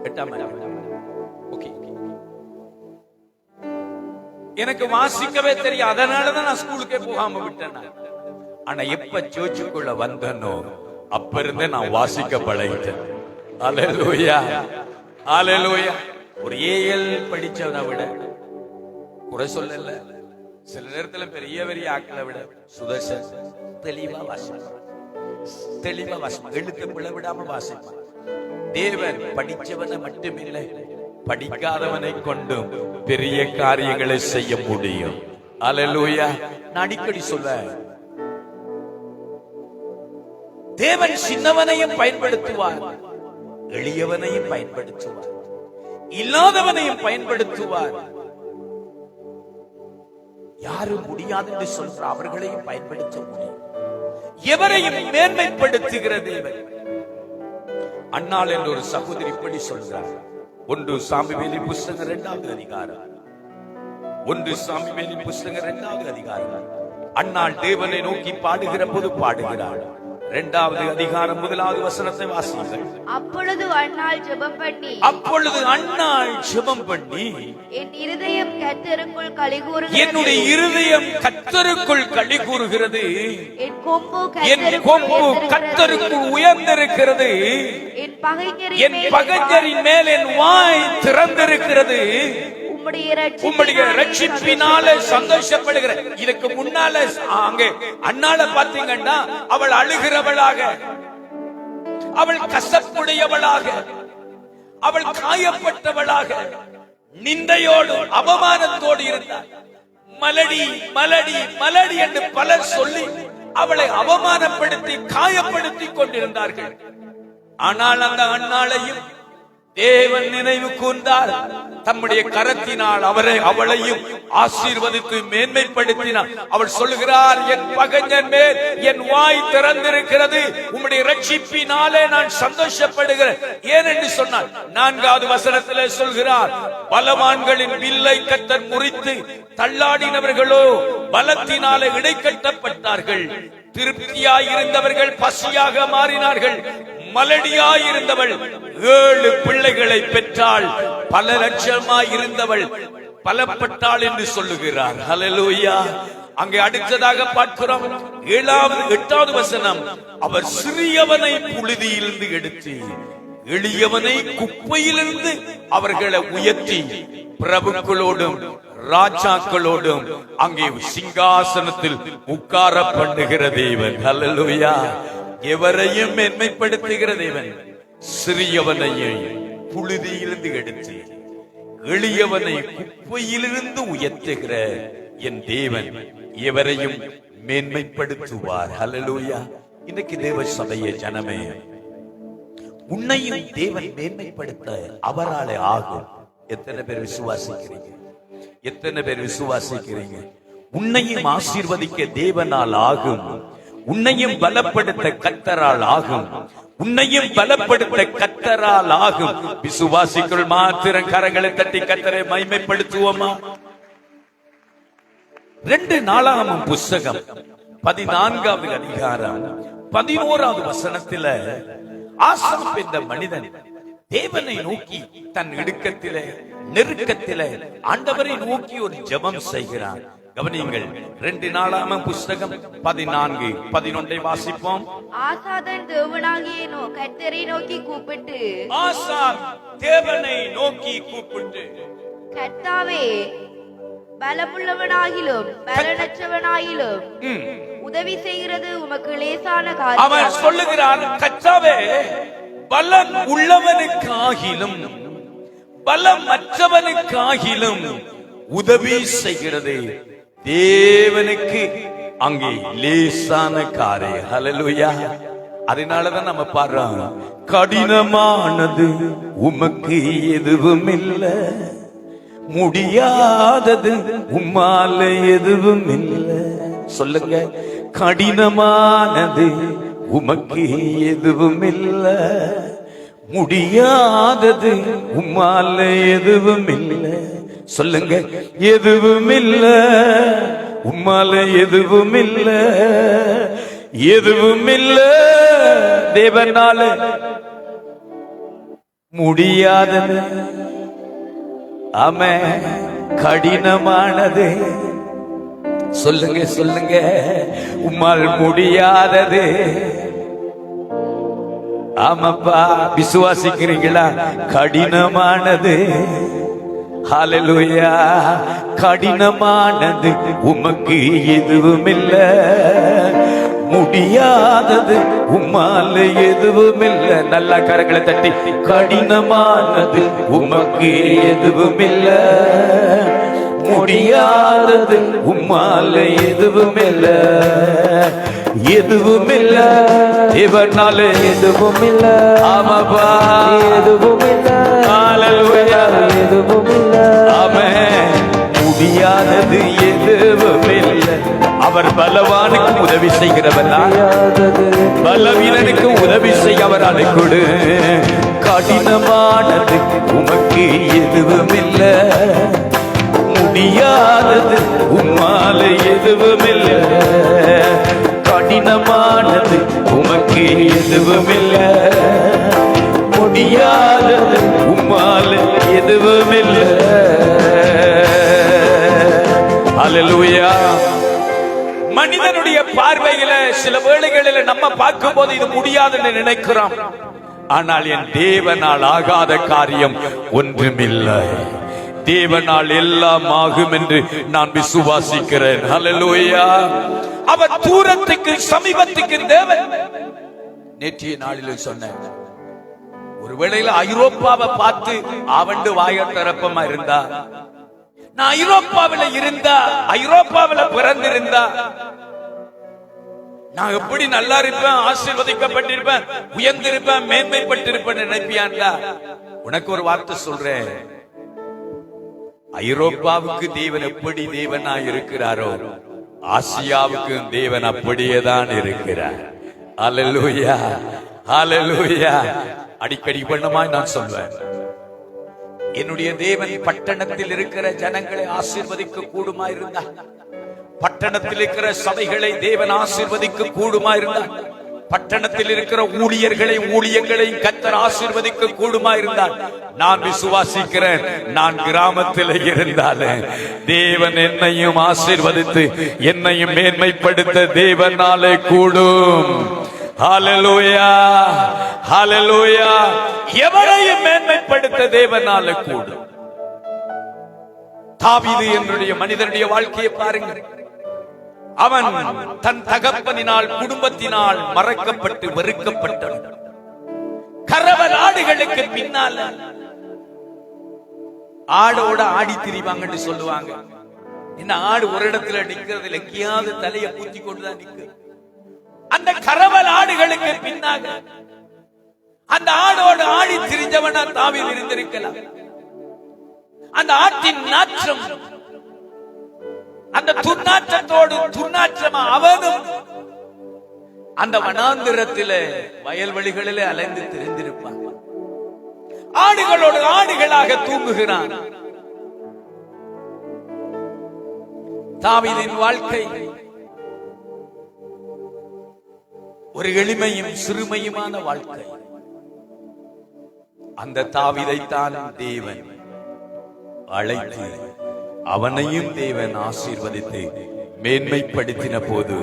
எட்டாம் ஆண்டு. ஓகே, எனக்கு வாசிக்கவே தெரியும், அதனாலதான் நான் ஸ்கூலுக்கே போகாம விட்டேன். ஆனா எப்ப சர்ச்சுக்குள்ள வந்தனோ அப்ப இருந்தே நான் வாசிக்க பழகிட்டேன். ஹல்லேலூயா, ஹல்லேலூயா. ஒரு ஏஎல் படிச்சவனை விட குறை சொல்லல, சில நேரத்துல பெரிய பெரிய ஆட்களை விட சுதர்சன் தெளிவா வாசிப்பான், தெளிவா வாசிப்பான், எழுத்து பிழை விடாம வாசிப்பான். தேவன் படிச்சவனை மட்டுமில்லை, படிக்காதவனை கொண்டும் பெரிய காரியங்களை செய்ய முடியும். ஹல்லேலூயா. நான் அடிக்கடி சொல்ல, தேவன் சின்னவனையும் பயன்படுத்துவார், எளியவனையும் பயன்படுத்துவார், இல்லாதவனையும் பயன்படுத்துவார். யாரும் முடியாது என்று சொல்ற அவர்களையும் பயன்படுத்த முடியும். எவரையும் மேன்மைப்படுத்துகிற தேவன். அன்னாள் என்ற ஒரு சகோதரி இப்படி சொல்றார். 1 சாமுவேலின் புஸ்தகம் 2வது அதிகாரம், 1 சாமுவேலின் புஸ்தகம் 2வது அதிகாரம். அன்னாள் தேவனை நோக்கி பாடுகிற போது பாடுகிறாள். 2வது அதிகாரம் 1வது வசனத்தை வாசியுங்கள். அப்பொழுது அன்னாள் ஜெபம் பண்ணி, அப்பொழுது அன்னாள் ஜெபம் பண்ணி, என் இருதயம் கர்த்தருக்குள் களிகூறுகிறது, என்னுடைய இருதயம் கர்த்தருக்குள் களிகூறுகிறது, என் கொம்பு கர்த்தருக்குள் உயர்ந்திருக்கிறது, என் பகைஞரின் மேல் என் வாய் திறந்திருக்கிறது, உம்முடைய ரட்சிப்பினாலே சந்தோஷப்படுகிற. இதுக்கு முன்னால அங்கே அண்ணால பாத்தீங்கன்னா அவள் அழுகிறவளாக, அவள் கசப்புடையவளாக, அவள் காயப்பட்டவளாக, நிந்தையோடு அவமானத்தோடு இருந்தாள். மலடி மலடி மலடி என்று பலர் சொல்லி அவளை அவமானப்படுத்தி காயப்படுத்தி கொண்டிருந்தார்கள். ஆனால் அந்த அன்னாளையும் தேவன் நினைவு கூர்ந்தார். தம்முடைய கரத்தினால் அவளையும் ஆசீர்வதித்து மேன்மைப்படுத்தினார். அவள் சொல்கிறார், என் பகைஞன் மேல் என் வாய் திறந்திருக்கிறது, உம்முடைய ரட்சிப்பினாலே நான் சந்தோஷப்படுகிறேன். ஏனென்று சொன்னார். 4வது வசனத்திலே சொல்கிறார், பலவான்களின் வில்லை கர்த்தர் முறித்து தள்ளாடினவர்களோ பலத்தினாலே இடைக்கட்டப்பட்டார்கள். திருப்தியாயிருந்தவர்கள் பசியாக மாறினார்கள். மலடியாயிருந்தவள் 7 பிள்ளைகளை பெற்றாள். பல லட்சமாயிருந்தவள் பலப்பட்டாள் என்று சொல்லுகிறார். ஹல்லேலூயா. அங்கே அடுத்ததாக பார்க்கிறோம் 8வது வசனம், அவர் சிறியவனை புழுதியிலிருந்து எடுத்து எளியவனை குப்பையிலிருந்து அவர்களை உயர்த்தி பிரபுக்களோடும் ராஜாக்களோடும் அங்கே சிங்காசனத்தில் உட்கார பண்ணுகிற தேவன். ஹல்லேலூயா. எவரையும் மேன்மைப்படுத்துகிற தேவன். சிறியவனையை புழுதியிலிருந்து எடுத்து எளியவனை குப்பையிலிருந்து உயர்த்துகிற என் தேவன் எவரையும் மேன்மைப்படுத்துவார். ஹல்லேலூயா. இன்னைக்கு தேவ சபையே ஜனமே, உன்னையும் தேவன் மேன்மைப்படுத்த அவராலே ஆகும். எத்தனை பேர் விசுவாசிக்கிறீங்க? எத்தனை பேர் விசுவாசிக்கிறீங்க? உன்னையும் ஆசீர்வதிக்க தேவனால் ஆகும். உன்னையும் பலப்படுத்த கர்த்தரால் ஆகும். உன்னையும் பலப்படுத்த கர்த்தரால் ஆகும். விசுவாசிகள் மாத்திரம் கரங்களை தட்டி கர்த்தரை மகிமைப்படுத்துவோமா? 2 நாளாகமம் புஸ்தகம் 14வது அதிகாரம் 11வது வசனத்தில ஆசாப் என்ற மனிதன் தேவனை நோக்கி தன் இடுக்கத்திலே நெருக்கத்திலே ஆண்டவரை நோக்கி ஒரு ஜெபம் செய்கிறான். கவனியுங்கள். 2 நாளாகமம் புஸ்தகம் 14:11 வாசிப்போம். ஆசாதன் தேவனாகிய கர்த்தரை நோக்கி கூப்பிட்டு, ஆசாப் தேவனை நோக்கி கூப்பிட்டு, கர்த்தாவே, பலமுள்ளவனாகிலும் பலனற்றவனாகிலும் உதவி செய்கிறது உமக்கு லேசான காரியம். அவன் சொல்லுகிறான், கர்த்தாவே, பலன் உள்ளவனுக்காகிலும் பலமற்றவனுக்காகிலும் உதவி செய்கிறது தேவனுக்கு அங்கே லேசான காரியம். ஹல்லேலூயா. அதனாலதான் நம்ம பாடுறோம், கடினமானது உமக்கு எதுவும் இல்லை, முடியாதது உம்மால எதுவும் இல்லை. சொல்லுங்க, கடினமானது உமக்கு எதுவும் இல்லை, முடியாதது உம்மால எதுவும் இல்லை. சொல்லுங்க, எதுவும் இல்லை, உம்மால எதுவும் இல்லை, எதுவும் இல்லை. தேவனால முடியாதது, ஆமென், கடினமானது. சொல்லுங்க சொல்லுங்க, உம்மால் முடியாதது. ஆமாப்பா, விசுவாசிக்கிறீங்களா? கடினமானது. ஹல்லேலூயா. கடினமானது உமக்கு எதுவும் இல்லை, முடியாதது உம்மால எதுவும் இல்லை. நல்ல கரங்களை தட்டி, கடினமானது உமக்கு எதுவும் இல்லை, முடியாதது உம்மால எதுவும் இல்லை, எதுவும் இல்லை. இவனால எதுவும் இல்லை. ஆமாப்பா, எதுவும் இல்லை. ஹல்லேலூயா. எதுவும் இல்லை. ஆமென். முடியாதது எதுவும் இல்லை. அவர் பலவானுக்கு உதவி செய்கிறவர், பலவீனனுக்கு உதவி செய்ய அவரால் கொடு. கடினமானது உமக்கு எதுவும் இல்லை, முடியாதது உம்மால எதுவும் இல்லை, கடினமானது உமக்கு எதுவும் இல்லை, முடியாதது உம்மால எதுவும் இல்லை. ஹல்லேலூயா. மனிதனுடைய பார்வையில சில வேளைகளில் நம்ம பார்க்கும் போது இது முடியாதுன்னு நினைக்கிறோம். ஆனால் என் தேவனால் ஆகாத காரியம் ஒன்றுமில்லை. தேவனால் எல்லாம் ஆகும் என்று நான் விசுவாசிக்கிறேன். ஹல்லேலூயா. அவர் தூரத்துக்கு சமீபத்துக்கு தேவன். நேற்றைய நாளில் சொன்னேன், ஒருவேளையில ஐரோப்பாவை பார்த்து அவண்டு வாய திறப்பமா இருந்தா, நான் ஐரோப்பாவில இருந்தா, ஐரோப்பாவில பிறந்திருந்தா நான் எப்படி நல்லா இருப்பேன், ஆசீர்வதிக்கப்பட்டிருப்பேன், உயர்ந்திருப்பேன், மேன்மைப்பட்டிருப்பேன் நினைப்பியாண்டா? உனக்கு ஒரு வார்த்தை சொல்றேன், ஐரோப்பாவுக்கு தேவன் எப்படி தேவனா இருக்கிறாரோ ஆசியாவுக்கு தேவன் அப்படியேதான் இருக்கிறார். ஹல்லேலூயா, ஹல்லேலூயா. அடிக்கடி பண்ணமாய் நான் சொல்வேன், என்னுடைய தேவன் பட்டணத்தில் இருக்கிற ஜனங்களை ஆசீர்வதிக்க கூடுமா இருந்தார், பட்டணத்தில் இருக்கிற சபைகளை தேவன் ஆசீர்வதிக்க கூடுமா இருந்தார், பட்டணத்தில் இருக்கிற ஊழியர்களை ஊழியங்களை கர்த்தர் ஆசீர்வதிக்க கூடுமா இருந்தார், நான் விசுவாசிக்கிறேன், நான் கிராமத்தில் இருந்தாலும் தேவன் என்னையும் ஆசீர்வதித்து என்னையும் மேன்மைப்படுத்த தேவனாலே கூடும். ஹல்லேலூயா, ஹல்லேலூயா. எவரையும் மேன்மைப்படுத்த தேவனாலே கூடும். தாவீது என்னுடைய மனிதனுடைய வாழ்க்கையை பாருங்கள். அவன் தன் தகப்பனினால் குடும்பத்தினால் மறக்கப்பட்டு வெறுக்கப்பட்டவன். கறவல் ஆடுகளுக்கு பின்னால ஆடோட ஆடி திரிவாங்கன்னு சொல்லுவாங்க. என்ன ஆடு ஒரு இடத்துல நிக்கிறது, எங்கேயாவது தலையை பூத்தி கொண்டுதான் நிற்கும். அந்த கறவல் ஆடுகளுக்கு பின்னாக அந்த ஆடோடு ஆடி திரிஞ்சவனா தாவீது இருந்திருக்கலாம். அந்த ஆட்டின் நாற்றம், அந்த துர்நாற்றத்தோடு துர்நாற்றமா அவனும் அந்த வனாந்திரத்திலே வயல்வெளிகளிலே அலைந்து திரிந்திருப்பான். ஆடுகளோடு ஆடுகளாக தூங்குகிறான். தாவீதின் வாழ்க்கை ஒரு எளிமையும் சிறுமையுமான வாழ்க்கை. அந்த தாவீதைத்தான் தேவன் அழைத்து அவனையும் தேவன் ஆசீர்வதித்து மேன்மைப்படுத்தின போது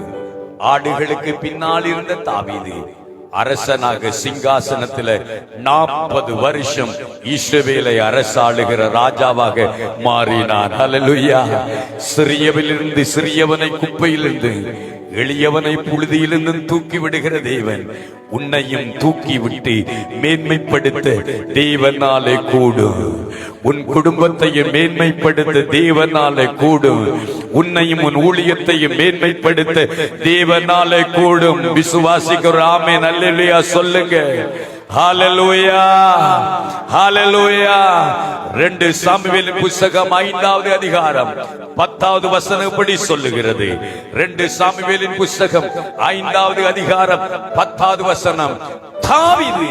ஆடுகளுக்கு பின்னால் இருந்த தாவீது அரசனாக சிங்காசனத்தில் 40 வருஷம் இஸ்ரவேலை அரசாளுகிற ராஜாவாக மாறினான். ஹல்லேலூயா. சிறியவனிலிருந்து சிறியவனை குப்பையிலிருந்து எளியவனை புழுதியிலிருந்து தூக்கி விடுகிற தேவன் உன்னையும் தூக்கி விட்டு மேன்மைப்படுத்த தேவனாலே கூடும். உன் குடும்பத்தையும் மேன்மைப்படுத்த தேவனாலே கூடும். உன்னையும் உன் ஊழியத்தையும் மேன்மைப்படுத்த தேவனாலே கூடும். விசுவாசிக்கிற ஆமென் அல்லேலூயா சொல்லுங்க. ஹல்லேலூயா, ஹல்லேலூயா. 2 சாமுவேலின் புத்தகம் 5வது அதிகாரம் 10வது வசனம் இப்படி சொல்லுகிறது. 2 சாமுவேலின் புத்தகம் 5வது அதிகாரம் 10வது வசனம், தாவீது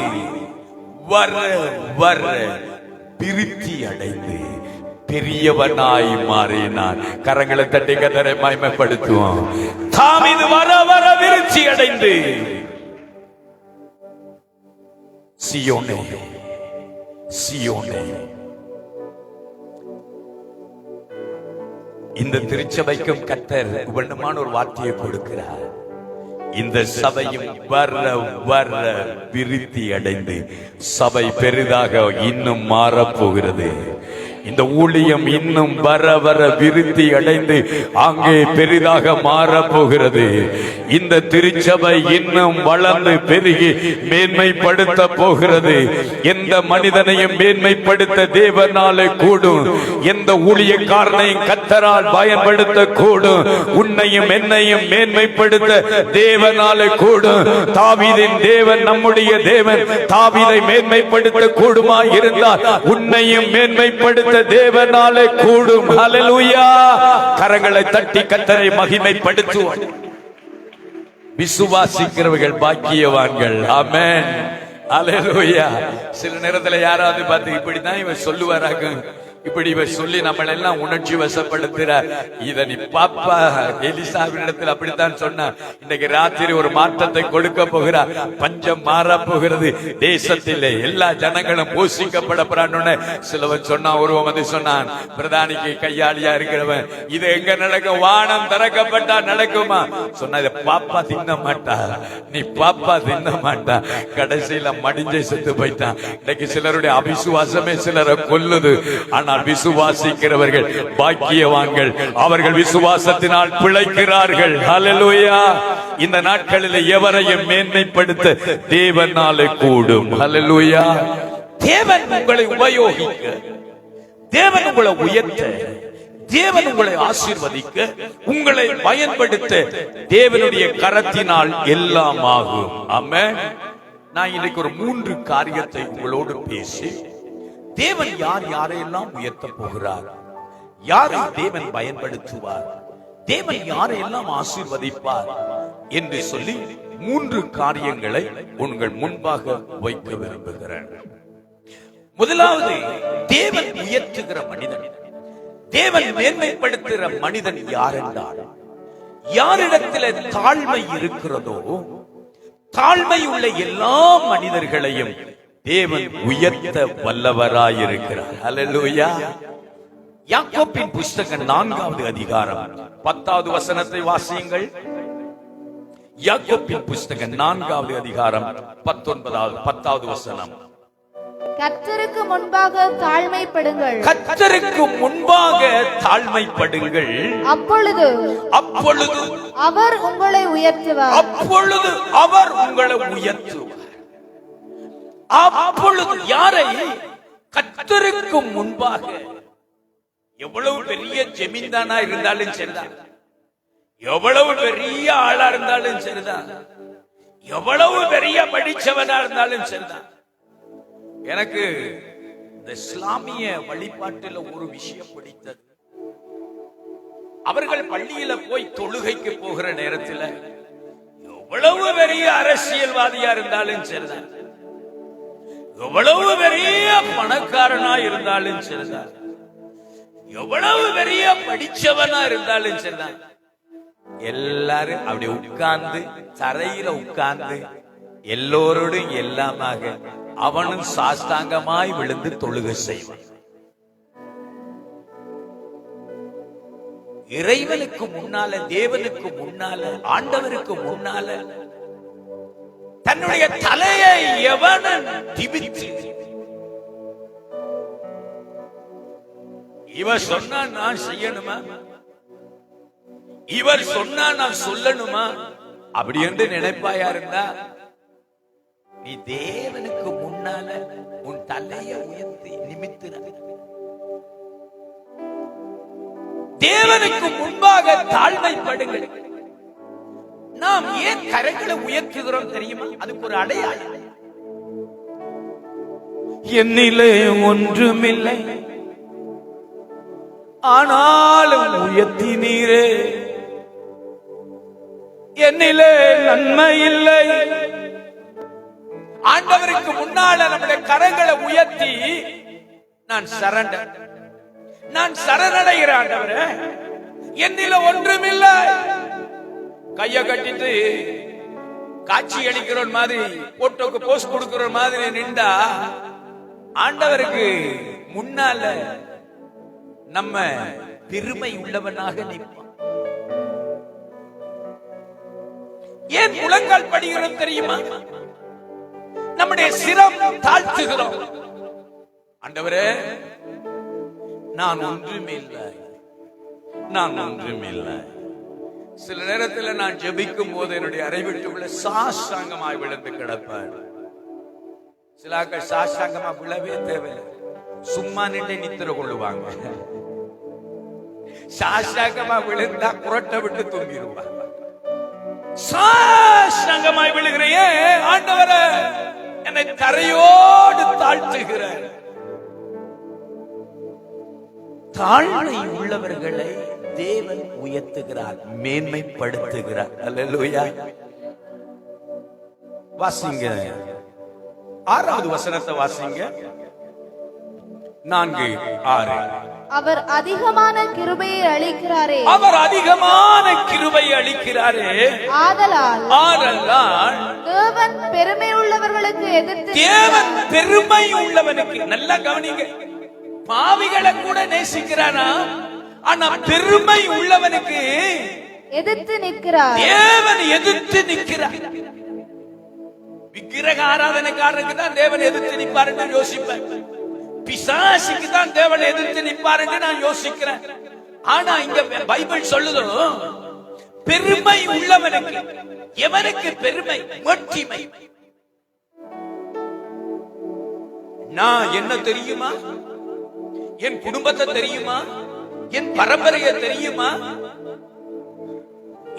வர வர விருத்தி அடைந்து பெரியவனாய் மாறினான். கரங்களை தட்டி கர்த்தரை மகிமைப்படுத்துவோம். தாவீது வர வர விருத்தி அடைந்து, சியோனே சியோனே, இந்த திருச்சபைக்கும் கர்த்தர் உபண்டமான ஒரு வார்த்தையை கொடுக்கிறார். இந்த சபையும் வர வர விருத்தி அடைந்து சபை பெரிதாக இன்னும் மாறப்போகிறது. இந்த ஊழியம் இன்னும் வர வர விருத்தி அடைந்து அங்கே பெரிதாக மாறப்போகிறது. இந்த திருச்சபை இன்னும் வளர்ந்து பெருகி மேன்மைப்படுத்த போகிறது. எந்த மனிதனையும் மேன்மைப்படுத்த தேவனாலே கூடும். எந்த ஊழியக்காரனையும் கர்த்தரால் பயன்படுத்த கூடும். உன்னையும் என்னையும் மேன்மைப்படுத்த தேவனாலே கூடும். தாவீதின் தேவன் நம்முடைய தேவன். தாவீதை மேன்மைப்படுத்த கூடுமா இருந்தால் உன்னையும் மேன்மைப்படுத்த தேவனாலே கூடும். ஹல்லேலூயா. கரங்களை தட்டி கர்த்தரை மகிமைப்படுத்துவோம். விசுவாசிக்கிறவர்கள் பாக்கியவான்கள். ஆமென், ஹல்லேலூயா. சில நேரத்துல யாராவது பார்த்து இப்படிதான் இவன் சொல்லுவாராங்க, இப்படி இவன் சொல்லி நம்மள எல்லாம் உணர்ச்சி வசப்படுத்துறார். இத நீ பாப்பா, எலிசாவினிடத்தில் அப்படித்தான் சொன்னார். இன்னைக்கு ராத்திரி ஒரு மாற்றத்தை கொடுக்க போகிறார். பஞ்சம் மாற போகிறது. தேசத்திலே எல்லா ஜனங்களும் போஷிக்கப்பட போறான்னு சிலவன் சொன்னா. ஒருவன் வந்து சொன்னான், பிரதானிக்கு கையாளியா இருக்கிறவன், இது எங்க நடக்கும்? வானம் திறக்கப்பட்டா நடக்குமா? சொன்ன, இத பாப்பா தின்ன மாட்டா, நீ பாப்பா தின்ன மாட்டா, கடைசியில மடிஞ்ச செத்து போயிட்டான். இன்னைக்கு சிலருடைய அவிசுவாசமே சிலரை கொல்லுது. ஆனால் விசுவாசிக்கிறவர்கள் பாக்கியவான்கள். அவர்கள் விசுவாசத்தினால் பிழைக்கிறார்கள். ஹல்லேலூயா. இந்த நாட்களில் எவரையும் மேன்மைப்படுத்த தேவனாலே கூடும். ஹல்லேலூயா. தேவன் உங்களை உபயோகிக்க, தேவன் உங்களை உயர்த்த, தேவன் உங்களை ஆசீர்வதிக்க, உங்களை பயன்படுத்த தேவனுடைய கரத்தினால் எல்லாம் ஆகும். ஆமென். நான் இன்னைக்கு ஒரு 3 காரியத்தை உங்களோடு பேசி, தேவன் யார் யாரையெல்லாம் உயர்த்த போகிறார், யாரை தேவன் பயன்படுத்துவார், தேவன் யாரையெல்லாம் ஆசீர்வதிப்பார் என்று சொல்லி 3 காரியங்களை உங்கள் முன்பாக வைக்க விரும்புகிறேன். முதலாவது, தேவன் உயர்த்துகிற மனிதன், தேவன் மேன்மைப்படுத்துகிற மனிதன் யார் என்றால், யாரிடத்தில் தாழ்மை இருக்கிறதோ தாழ்மை உள்ள எல்லா மனிதர்களையும் தேவன் உயர்த்த வல்லவராயிருக்கிறார். ஹல்லேலூயா. யாக்கோபின் புஸ்தகம் 4வது அதிகாரம் 10வது வசனத்தை வாசியுங்கள். யாக்கோபின் புஸ்தகம் 4வது அதிகாரம் 10வது வசனம். கர்த்தருக்கு முன்பாக தாழ்மைப்படுங்கள், கர்த்தருக்கு முன்பாக தாழ்மைப்படுங்கள், அப்பொழுது அவர் உங்களை உயர்த்துவார். அப்பொழுது அவர் உங்களை உயர்த்துவார். அப்பொழுது யாரை? கர்த்தருக்கு முன்பாக. எவ்வளவு பெரிய ஜமீன்தானா இருந்தாலும் சரிதான், எவ்வளவு பெரிய ஆளா இருந்தாலும் சரிதான், எவ்வளவு பெரிய படிச்சவனா இருந்தாலும் சரிதான். எனக்கு இந்த இஸ்லாமிய வழிபாட்டில் ஒரு விஷயம் பிடித்தது. அவர்கள் பள்ளியில போய் தொழுகைக்கு போகிற நேரத்தில் எவ்வளவு பெரிய அரசியல்வாதியா இருந்தாலும் சரிதான், எவ்வளவு பெரிய பணக்காரனா இருந்தாலும் சரிதான், எவ்வளவு பெரிய படிச்சவனா இருந்தாலும் சரிதான், எல்லாரும் அப்படி உட்கார்ந்து தரையில உட்கார்ந்து எல்லோரோடும் எல்லாமாக அவனும் சாஸ்தாங்கமாய் விழுந்து தொழுகை செய்வான். இறைவனுக்கு முன்னால, தேவனுக்கு முன்னால, ஆண்டவருக்கு முன்னால தன்னுடைய தலையை எவனும் திபித்து, இவர் சொன்னா நான் செய்யணுமா, இவர் சொன்னா நான் சொல்லணுமா, அப்படி என்று நினைப்பாயா இருந்தா நீ தேவனுக்கு முன்னால உன் தலையை உயர்த்தி நிமித்துற. தேவனுக்கு முன்பாக தாழ்மைப்படுங்கள். நாம் ஏன் கரங்களை உயர்த்துகிறோம் தெரியுமா? அதுக்கு ஒரு அடையாளம். என்னிலே ஒன்றுமில்லை, ஆனாலும் உயர்த்தினீரே, என்னிலே நன்மை இல்லை. ஆண்டவருக்கு முன்னால நம்முடைய கரங்களை உயர்த்தி நான் சரணடைகிறேன். ஆண்டவரே, என்னில ஒன்றுமில்லை. கைய கட்டிட்டு காட்சி அளிக்கிற மாதிரி, போட்டோக்கு போஸ்ட் கொடுக்கிற மாதிரி நின்றா ஆண்டவருக்கு முன்னால நம்ம பெருமை உள்ளவனாக நிற்போம். ஏன் முழங்கால் படிக்கிறோம் தெரியுமா? நம்முடைய சிரம் தாழ்த்துகிறோம். ஆண்டவரே, நான் ஒன்றுமில்லை, நான் ஒன்றுமில்லை. சில நேரத்தில் நான் ஜெபிக்கும் போது என்னுடைய அறை விட்டு உள்ள சாஷ்டாங்கமாய் விழுந்து கிடப்பேன். சிலாக்கள் சாஷ்டாங்கமா விழவே தேவையில்லை, சும்மா நின்று நித்திர கொள்ளுவாங்க. சாஷ்டாங்கமா விழுந்தா புரட்ட விட்டு தூங்கிடுவாங்க. சாஷ்டாங்கமாய் விழுகிறேன். ஆண்டவரே, என்னை தரையோடு தாழ்த்துகிறார். தாழ்மை உள்ளவர்களை தேவன் உயர்த்துகிறார், மேன்மைப்படுத்துகிறார். அல்லேலூயா. வாசிங்க 6வது வசனத்தை வாசிங்க. 4:6. அவர் அதிகமான கிருபையை அளிக்கிறாரே, அவர் அதிகமான கிருபையை அளிக்கிறாரே, ஆதலால் தேவன் பெருமை உள்ளவர்களுக்கு எதிர்த்து, தேவன் பெருமை உள்ளவனுக்கு, நல்லா கவனிங்க, பாவிகளை கூட நேசிக்கிறானா, ஆனா பெருமை உள்ளவனுக்கு எதிர்த்து நிற்கிறார். தேவன் எதிர்த்து நிற்கிறார். விக்கிரக ஆராதனைக்காரனுக்கு தான் தேவன் எதிர்த்து நிற்பாருன்னு யோசிப்பேன். பிசாசுக்கு தான் தேவன் எதிர்த்து நிற்பாருன்னு நான் யோசிக்கிறேன். ஆனா இங்க பைபிள் சொல்லுதோ, பெருமை உள்ளவனுக்கு, எவனுக்கு பெருமை, மொட்டிமை. நான் என்ன தெரியுமா, என் குடும்பத்தை தெரியுமா, என் பரம்பரையை தெரியுமா,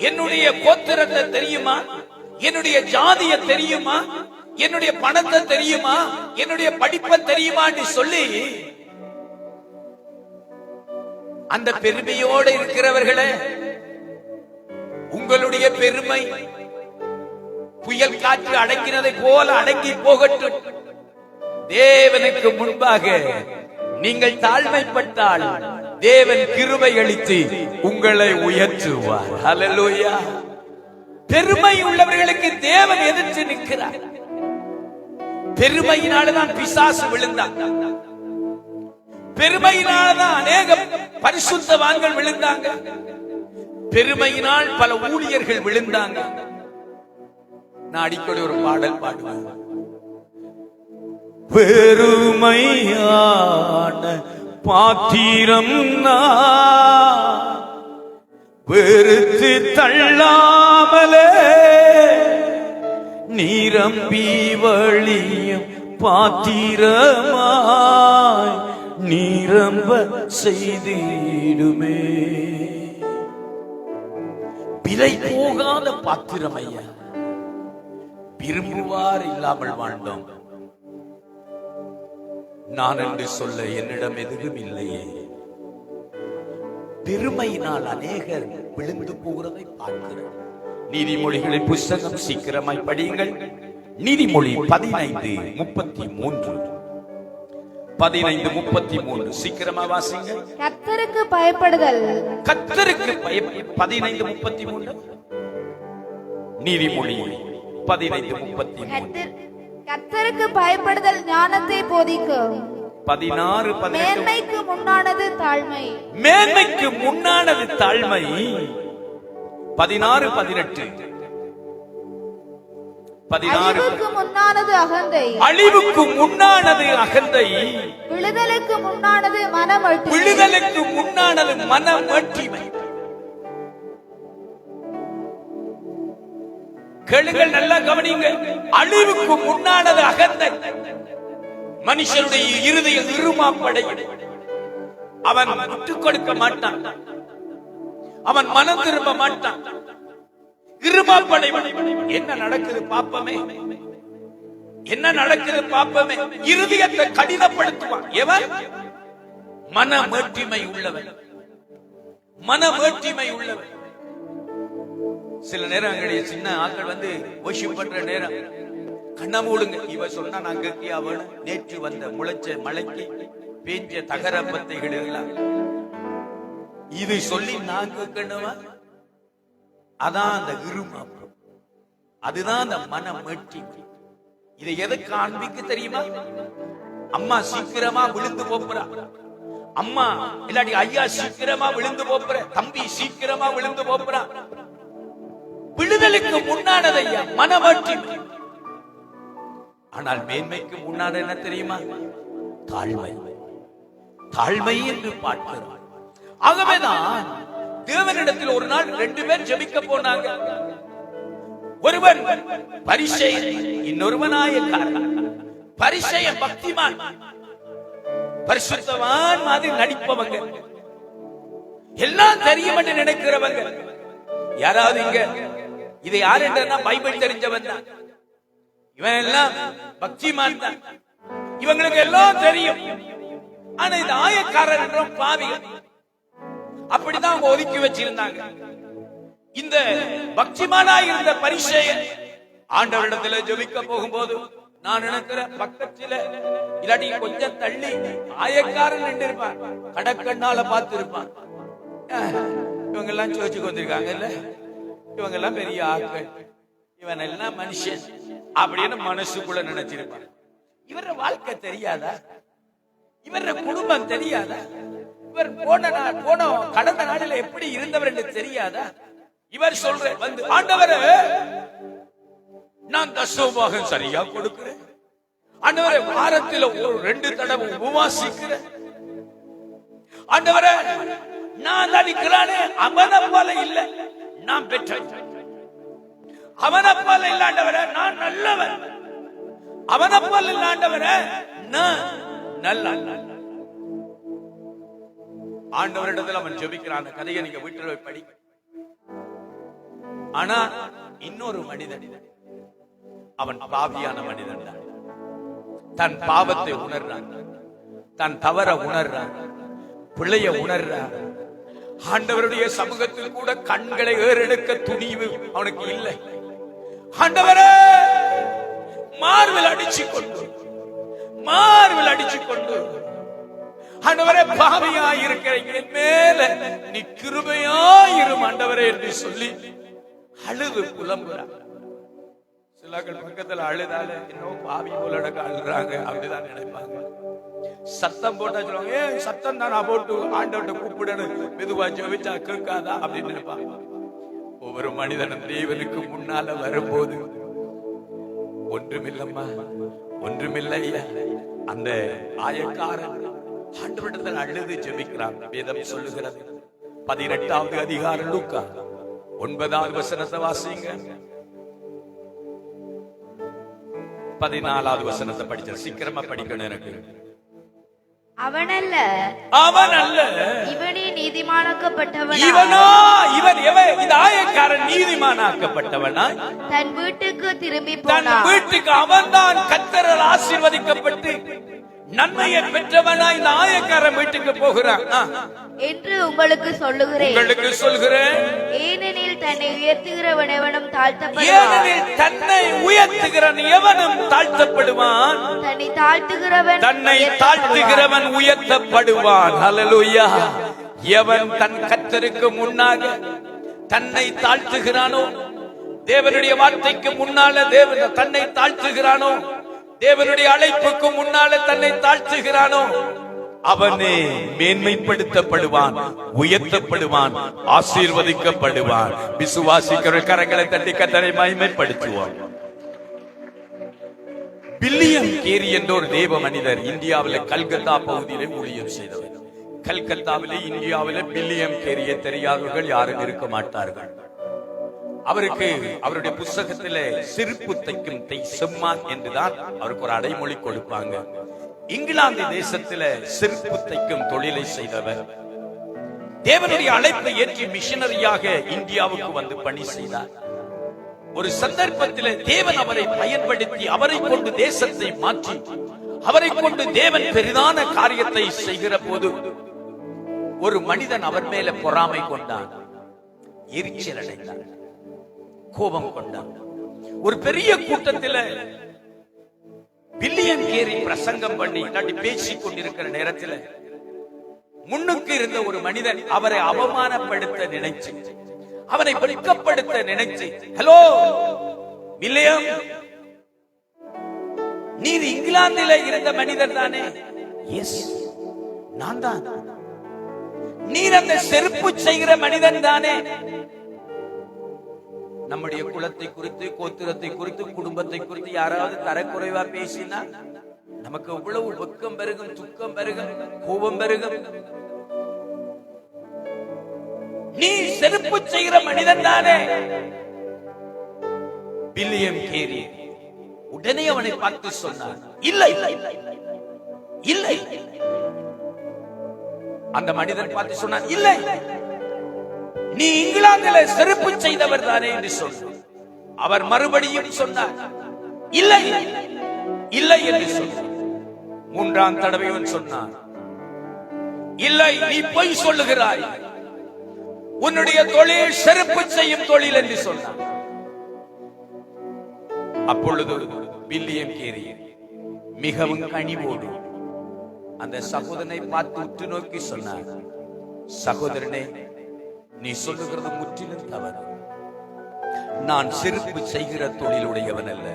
என்னுடைய கோத்திரத்தை தெரியுமா, என்னுடைய ஜாதியை தெரியுமா, என்னுடைய பணத்தை தெரியுமா, என்னுடைய படிப்பை தெரியுமான்னு சொல்லி அந்த பெருமையோடு இருக்கிறவர்களே, உங்களுடைய பெருமை புயல் காற்று அடங்கினதை போல அடங்கி போகட்டும். தேவனுக்கு முன்பாக நீங்கள் தாழ்மைப்பட்டால் தேவன் கிருபை அளித்து உங்களை உயர்த்துவார். ஹல்லேலூயா. பெருமை உள்ளவர்களுக்கு தேவன் எதிர்த்து நிற்கிறார். பெருமையினால்தான் பிசாசு விழுந்தான். பெருமையினால்தான் அநேக பரிசுத்தவான்கள் விழுந்தாங்க. பெருமையினால் பல ஊழியர்கள் விழுந்தாங்க. நான் அடிக்கடி ஒரு பாடல் பாடுவேன். பெருமையான பாத்திரம் வெறுத்து தள்ளாமலே நிரம்பி வழியும் பாத்திரமாய் நிரம்ப செய்திடுமே. விலை போகாத பாத்திரமையா, விரும்புவார் இல்லாமல் வாழ்ந்தோம். நான் என்று சொல்ல என்னிடம் எதுவும் இல்லையே. பெருமையினால் அநேகர் விழுந்து போகிறதை பார்க்கிறேன். நீதிமொழிகளின் புஸ்தகம் சீக்கிரமாய் படியுங்கள். நீதிமொழி 15:33. 15:33 சீக்கிரமா வாசிங்க. கர்த்தருக்கு பயப்படுதல், கர்த்தருக்கு 15:33 நீதிமொழி 15:33. கர்த்தருக்கு பயப்படுதல் ஞானத்தை போதிக்கும். 16:18 மேன்மைக்கு முன்னானது தாழ்மை, மேன்மைக்கு முன்னானது தாழ்மை. 16:18 அழிவுக்கு முன்னானது அகந்தை, அழிவுக்கு முன்னானது அகந்தை, விழுதலுக்கு முன்னானது மனமட்டு, விழுதலுக்கு முன்னானது மனமட்டிமை. கேளுங்கள், நல்லா கவனிங்க. அழிவுக்கு முன்னானது அகந்தை. மனுஷனுடைய இருதயம் இருமாப்படையும். அவன் விட்டுக் கொடுக்க மாட்டான், அவன் மனம் திரும்ப மாட்டான், இருமாப்படைவன். என்ன நடக்குது பாப்பமே, என்ன நடக்குது பாப்பமே. இருதயத்தை கடினப்படுத்துவான் எவன்? மனமேட்டிமை உள்ளவன், மனமேட்டிமை உள்ளவன். சில நேரங்களில் சின்ன ஆட்கள் வந்து வொர்ஷிப் பண்ற நேரம் கண்ணா மூடுங்க. இவ சொன்னா நான் கேட்கியா வேணும். நேற்று வந்த முளைச்ச மழைக்கு பேஞ்ச தகர பத்தைகள் எல்லாம் இது சொல்லி நான் கேட்கணுமா? அதான் அந்த இருமாப்பு, அதுதான் அந்த மனமேட்டிமை. இதை எதை காண்பிக்க தெரியுமா? அம்மா சீக்கிரமா விழுந்து போப்புறா, அம்மா இல்லாட்டி ஐயா சீக்கிரமா விழுந்து போப்புற, தம்பி சீக்கிரமா விழுந்து போப்புறா. விழுதலுக்கு முன்னானது ஐயா மனமேட்டிமை. ஆனால் மேன்மைக்கு முன்னாடி என்ன தெரியுமா? தாழ்மை. தாழ்மை என்று பார்க்கிறோம். ஆகவேதான் தேவனிடத்தில் ஒரு நாள் 2 பேர் ஜெபிக்க போனாங்க. ஒருவன் பரிசேயன், இன்னொருவன் ஆயக்காரன். பரிசேயன் பக்திமான், பரிசுத்தவான் மாதிரி நடிப்பவங்க, எல்லாம் தெரியும் என்று நினைக்கிறவங்க. யாராவது இங்க இதை யார் என்றா பைபிள் தெரிஞ்சவன் தான். இவன் எல்லாம் பக்திமான் தான், இவங்களுக்கு எல்லாம் தெரியும். ஆனா இந்த ஆயக்காரர் என்ற பாவிகள் அப்படிதான் அவங்க ஒதுக்கி வச்சிருந்தாங்க. இந்த பக்திமானாய் இருந்த பரிசேயன் ஆண்டவரிடத்துல ஜெபிக்க போகும்போது நான் நினைக்கிறேன் பக்கத்துல இல்லாட்டி கொஞ்சம் தள்ளி ஆயக்காரன் நின்று இருப்பான், கடற்கண்ணால பார்த்து இருப்பான். இவங்க எல்லாம் சோச்சுக்கு வந்திருக்காங்க இல்ல, இவங்க எல்லாம் பெரிய ஆட்கள், இவன் எல்லாம் மனுஷன் அப்படின்னு மனசுக்குள்ள நினைச்சிருப்பான். இவர வாழ்க்கை தெரியாதா? இவர குடும்பம் தெரியாதா? இவர் போன கடந்த நாளில் எப்படி இருந்தவர் என்று தெரியாதா? இவர் சொல்ற வந்து ஆண்டவரே நான் தசமபாகம் சரியா கொடுக்கிறேன். ஆண்டவரே, வாரத்தில் ஒரு 2 தடவை உபவாசிக்கிறேன். ஆண்டவரே, நான் நிற்கிறானே, அவன போல இல்ல, நான் பெற்றேன். அவன போல இல்ல ஆண்டவரே, நான் நல்லவன். அவன போல இல்ல ஆண்டவரே, நான் நல்ல. ஆண்டவரிடத்தில் அவன் ஜெபிக்கிறான். அந்த கதையை நீங்க வீட்டில் போய் படி. ஆனா இன்னொரு மனிதன், அவன் பாவியான மனிதன் தான். தன் பாவத்தை உணர்றான், தன் தவற உணர்றான், பிள்ளைய உணர்றான். ஆண்டவருடைய சமூகத்தில் கூட கண்களை ஏறெடுக்க துணிவு அவனுக்கு இல்லை. ஆண்டவரே, மார்பில் அடிச்சு கொண்டு ஆண்டவரே, பாவியாயிருக்கிறேன், என் மேல நீ கிருபையாயிரும் ஆண்டவரே என்று சொல்லி அழுது புலம்புறான். சிலர்கள் பக்கத்துல அழுதால இன்னும் பாவி போல அழுறாங்க அப்படிதான் நினைப்பாங்க. சத்தம் போட்டா சொல்லுவாங்க, சத்தம் தான் நான் போட்டு ஆண்டவர்கிட்ட கூப்பிடணும், மெதுவா ஜெபிச்சா கேட்காதா அப்படின்னு நினைப்பாங்க. ஒவ்வொரு மனிதனும் தேவனுக்கு முன்னால வரும்போது ஒன்றுமில்லம்மா, ஒன்றுமில்லையா, அந்த ஆயக்காரன் ஆண்டவரிடத்தில் அழுது ஜெபிக்கிறான். வேதம் சொல்லுகிறது 18வது அதிகாரம் லூக்கா 9வது வசனத்தை வாசிங்க. 14வது வசனத்தை படிச்ச சீக்கிரமா படிக்கணும். எனக்கு அவனல்ல இவனே நீதிமானாக்கப்பட்டவன். இந்த ஆயக்காரன் நீதிமானாக்கப்பட்டவனா? தன் வீட்டுக்கு திரும்பி தன் போனான். வீட்டுக்கு அவன்தான் கர்த்தரால் ஆசீர்வதிக்கப்பட்டு நன்மையை பெற்றவனாய் இந்த ஆயக்காரன் வீட்டுக்கு போகிறான் என்று உங்களுக்கு சொல்லுகிறேன். ஏனெனில் தன்னை உயர்த்துகிறவன் எவனும் தாழ்த்தப்படுவான். தன்னை தாழ்த்துகிறவன் உயர்த்தப்படுவான். ஹல்லேலூயா. எவன் தன் கர்த்தருக்கு முன்னாக தன்னை தாழ்த்துகிறானோ, தேவனுடைய வார்த்தைக்கு முன்னால தன்னை தாழ்த்துகிறானோ, தேவனுடைய அழைப்புக்கு முன்னால தன்னை தாழ்த்துகிறானோ, அவனே மேன்மைப்படுத்தப்படுவான், உயர்த்தப்படுவான், ஆசீர்வதிக்கப்படுவான். விசுவாசிக்கிற கரங்களை தட்டி கர்த்தரை மகிமைப்படுத்துவான். வில்லியம் கேரி என்ற ஒரு தேவ மனிதர் இந்தியாவில் கல்கத்தா பகுதியிலே ஊழியம் செய்தவர். கல்கத்தாவிலே இந்தியாவிலே வில்லியம் கேரியை தெரியாதவர்கள் யாரும் இருக்க மாட்டார்கள். அவருக்கு அவருடைய புஸ்தகத்திலே செருப்பு தைக்கும் செம்மான் என்றுதான் அவருக்கு ஒரு அடைமொழி கொடுப்பாங்க. இங்கிலாந்து தேசத்தில செருப்பு தைக்கும் தொழிலை செய்தவர். தேவனுடைய அழைப்பை ஏற்றி மிஷனரியாக இந்தியாவுக்கு வந்து பணி செய்தார். ஒரு சந்தர்ப்பத்தில் தேவன் அவரை பயன்படுத்தி அவரை கொண்டு தேசத்தை மாற்றி அவரை கொண்டு தேவன் பெரிதான காரியத்தை செய்கிற போது ஒரு மனிதன் அவர் மேல பொறாமை கொண்டான், எரிச்சல் அடைந்தான், கோபம் கொண்டான். ஒரு பெரிய கூட்டத்தில் வில்லியம் கேரி பிரசங்கம் பண்ணி பேசிக் கொண்டிருக்கிற நேரத்தில் முன்னுக்கு இருந்த ஒரு மனிதன் அவரை அவமானப்படுத்த நினைச்சு, அவனை வெட்கப்படுத்த நினைச்சு, ஹலோ வில்லியம், நீர் இங்கிலாந்தில இருந்த மனிதர் தானே? எஸ், நான் தான். நீர் அந்த செருப்பு செய்கிற மனிதன் தானே? நம்முடைய குலத்தை குறித்து, கோத்திரத்தை குறித்து, குடும்பத்தை குறித்து யாராவது தரக்குறைவா பேசினா நமக்கு எவ்வளவு வெக்கம் பெருகும், துக்கம் பெருகும், கோபம் பெருகும். நீ செருப்பு செய்கிற மனிதன் தானே? வில்லியம் கேரி உடனே அவனை பார்த்து சொன்னார், இல்லை இல்லை. அந்த மனிதன் பார்த்து சொன்னான், இல்லை, நீ இங்கிலாந்தில் செருப்பு செய்தவர் தானே என்று சொன்னார். அவர் மறுபடியும் சொன்னார், இல்லை இல்லை என்று சொன்னார். மூன்றாம் தடவையும் சொன்னார், இல்லை, நீ பொய் சொல்லுகிறாய், உன்னுடைய தொழில் செருப்பு செய்யும் தொழில் என்று சொன்னார். அப்பொழுது வில்லியம் கேரி மிகவும் கனிவோடு அந்த சகோதரனை பார்த்து உற்று நோக்கி சொன்னார், சகோதரனே, நீ சொல்லுகிறது முற்றிலும் தவறு. நான் செருப்பு செய்கிற தொழிலுடையவன் அல்ல,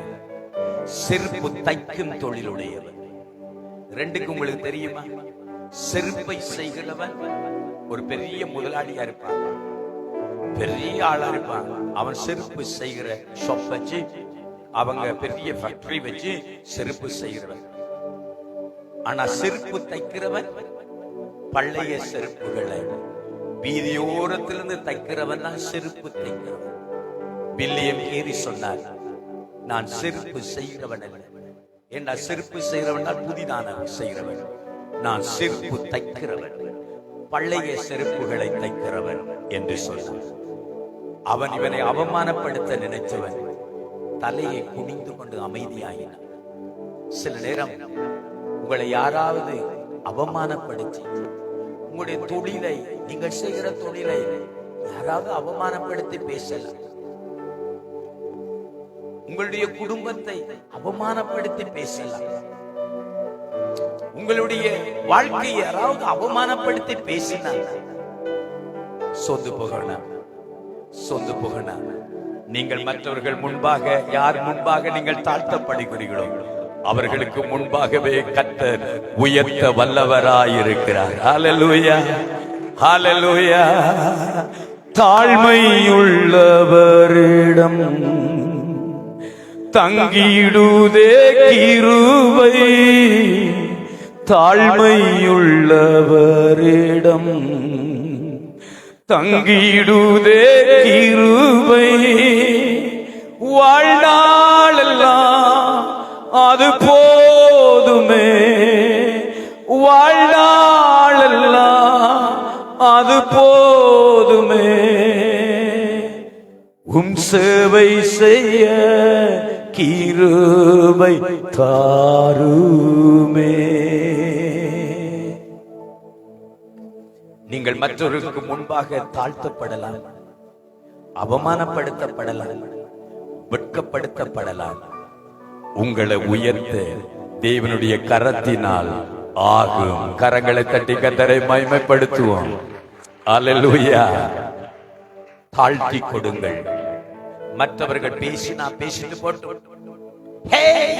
செருப்பு தைக்கும் தொழிலுடையவன். ரெண்டுக்கும் உங்களுக்கு தெரியுமா? செருப்பை செய்கிறவன் ஒரு பெரிய முதலாளியா இருப்பான், பெரிய ஆளா இருப்பான். அவன் செருப்பு செய்கிற ஷாப் வச்சு அவங்க பெரிய ஃபேக்டரி வச்சு செருப்பு செய்கிறவன். ஆனா செருப்பு தைக்கிறவன் பழைய செருப்புகளை வீதியோரத்திலிருந்து தைக்கிறவன் தான் செருப்பு தைக்கிறவன். வில்லியம் கேரி சொன்னார், நான் செருப்பு செய்கிறவன் அல்ல, ஏன்னா செருப்பு செய்கிறவன் புதிதான செய்கிறவன். நான் செருப்பு தைக்கிறவன், பழைய செருப்புகளை தைக்கிறவன் என்று சொன்னான். அவன் இவனை அவமானப்படுத்த நினைச்சவன் தலையை குனிந்து கொண்டு அமைதியாயினான். சில நேரம் உங்களை யாராவது அவமானப்படுத்தி, உங்களுடைய தொழிலை, நீங்கள் செய்கிற தொழிலை யாராவது அவமானப்படுத்தி பேசலாம், உங்களுடைய குடும்பத்தை அவமானப்படுத்தி பேசலாம், உங்களுடைய வாழ்க்கையை யாராவது அவமானப்படுத்தி பேசினால் சொந்து போகணும், சொந்து போகணும். நீங்கள் மற்றவர்கள் முன்பாக, யார் முன்பாக நீங்கள் தாழ்த்தப்படுகிறீர்களோ அவர்களுக்கு முன்பாகவே கர்த்தர் உயர்த்த வல்லவராயிருக்கிறார். ஹல்லேலூயா, ஹல்லேலூயா. தாழ்மையுள்ளவரிடம் தங்கிடுதே கிருபை, தாழ்மையுள்ளவரிடம் தங்கிடுதே கிருபை, வாழ்நாளெல்லாம் அது போதுமே, வாழ்நாளெல்லாம் அது போதுமே, உம் சேவை செய்ய கிருபை தாருமே. நீங்கள் மற்றவர்களுக்கு முன்பாக தாழ்த்தப்படலாம், அவமானப்படுத்தப்படலாம், வெட்கப்படுத்தப்படலாம். உங்களை உயர்த்த தேவனுடைய கரத்தினால் ஆகும். கரங்களை தட்டி கர்த்தரை மகிமைப்படுத்துவோம். அல்லேலூயா. தாழ்த்தி கொடுங்கள். மற்றவர்கள் பேசினா பேசிட்டு போட்டு,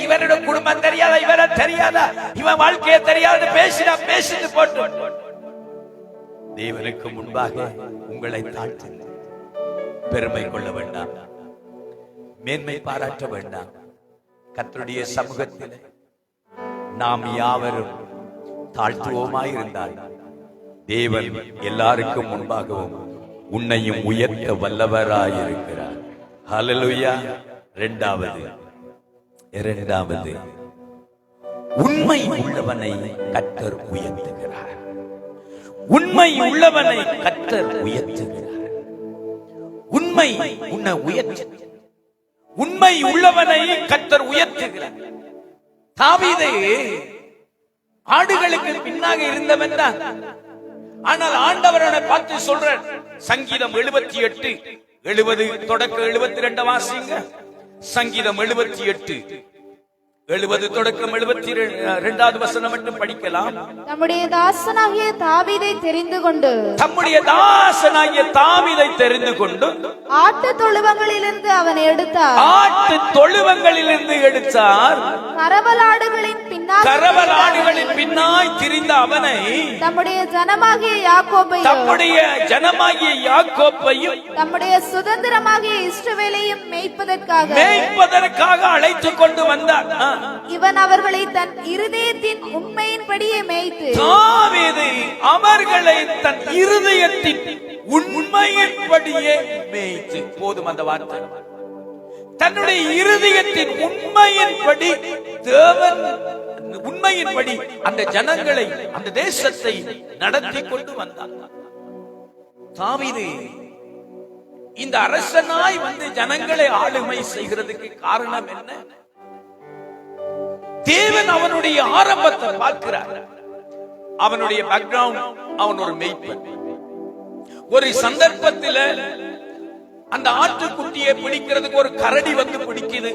இவனோட குடும்பம் தெரியாதா, இவரை தெரியாதா, இவன் வாழ்க்கையை தெரியாது, பேசினா பேசிட்டு போட்டு. தேவனுக்கு முன்பாக உங்களை தாழ்த்து. பெருமை கொள்ள வேண்டாம், மேன்மை பாராட்ட வேண்டாம். கர்த்தருடைய சமூகத்தில் நாம் யாவரும் தாழ்த்துவோமாயிருந்தால் தேவன் எல்லாருக்கும் முன்பாகவும் உன்னையும் உயர்த்த வல்லவராயிருக்கிறார். ஹல்லேலூயா. இரண்டாவது உண்மை உள்ளவனை கர்த்தர் உயர்த்துகிறார். உண்மை உள்ளவனை கர்த்தர் உயர்த்துகிறார். உண்மை உன்னை உயர்த்து, உண்மை உள்ளவனை கர்த்தர் உயர்த்துகிறார். தாவீது ஆடுகளுக்கு பின்னாக இருந்தவன் தான். ஆனால் ஆண்டவரனை பார்த்து சொல்ற, சங்கீதம் 78 70 தொடக்க 72 வாசிங்க. சங்கீதம் 78 70 தொடக்கம் 72வது வசனம் மட்டும் படிக்கலாம். நம்முடைய தாசனாகிய தாவீதை தெரிந்து கொண்டு, தம்முடைய தாசனாகிய தாவீதை தெரிந்து கொண்டு ஆட்டு தொழுவங்களிலிருந்து அவன் எடுத்தார், ஆட்டு தொழுவங்களிலிருந்து எடுத்தார். கரவலாடுகளின் பின்னாக, கரவலாடுகளின் பின்னாய் திரிந்த அவனை தம்முடைய ஜனமாகிய யாக்கோபையும், தம்முடைய ஜனமாகிய யாக்கோபையும், தம்முடைய சுதந்திரமாகிய இஸ்ரவேலையும் மேய்ப்பதற்காக அழைத்துக் கொண்டு வந்தார். இவன் அவர்களை தன் இருதயத்தின் உண்மையின்படியே மேய்த்து, தாவீது அவர்களை தன் இருதயத்தின் உண்மையின்படியே மேய்த்து. போதும் அந்த வார்த்தை. தன்னுடைய இருதயத்தின் உண்மையின்படி தேவன் உண்மையின்படி அந்த ஜனங்களை, அந்த தேசத்தை நடத்தி கொண்டு வந்தார். தாவீது இந்த அரசனாய் வந்து ஜனங்களை ஆளுமை செய்கிறதுக்கு காரணம் என்ன? தேவன் அவனுடைய ஆரம்பத்தை பார்க்கிறார். அவனுடைய பேக்ரவுண்ட், அவன் ஒரு மேய்ப்பன். ஒரு சந்தர்ப்பத்தில் அந்த ஆட்டுக்குட்டியை பிடிக்கிறதுக்கு ஒரு கரடி வந்து பிடிக்குது.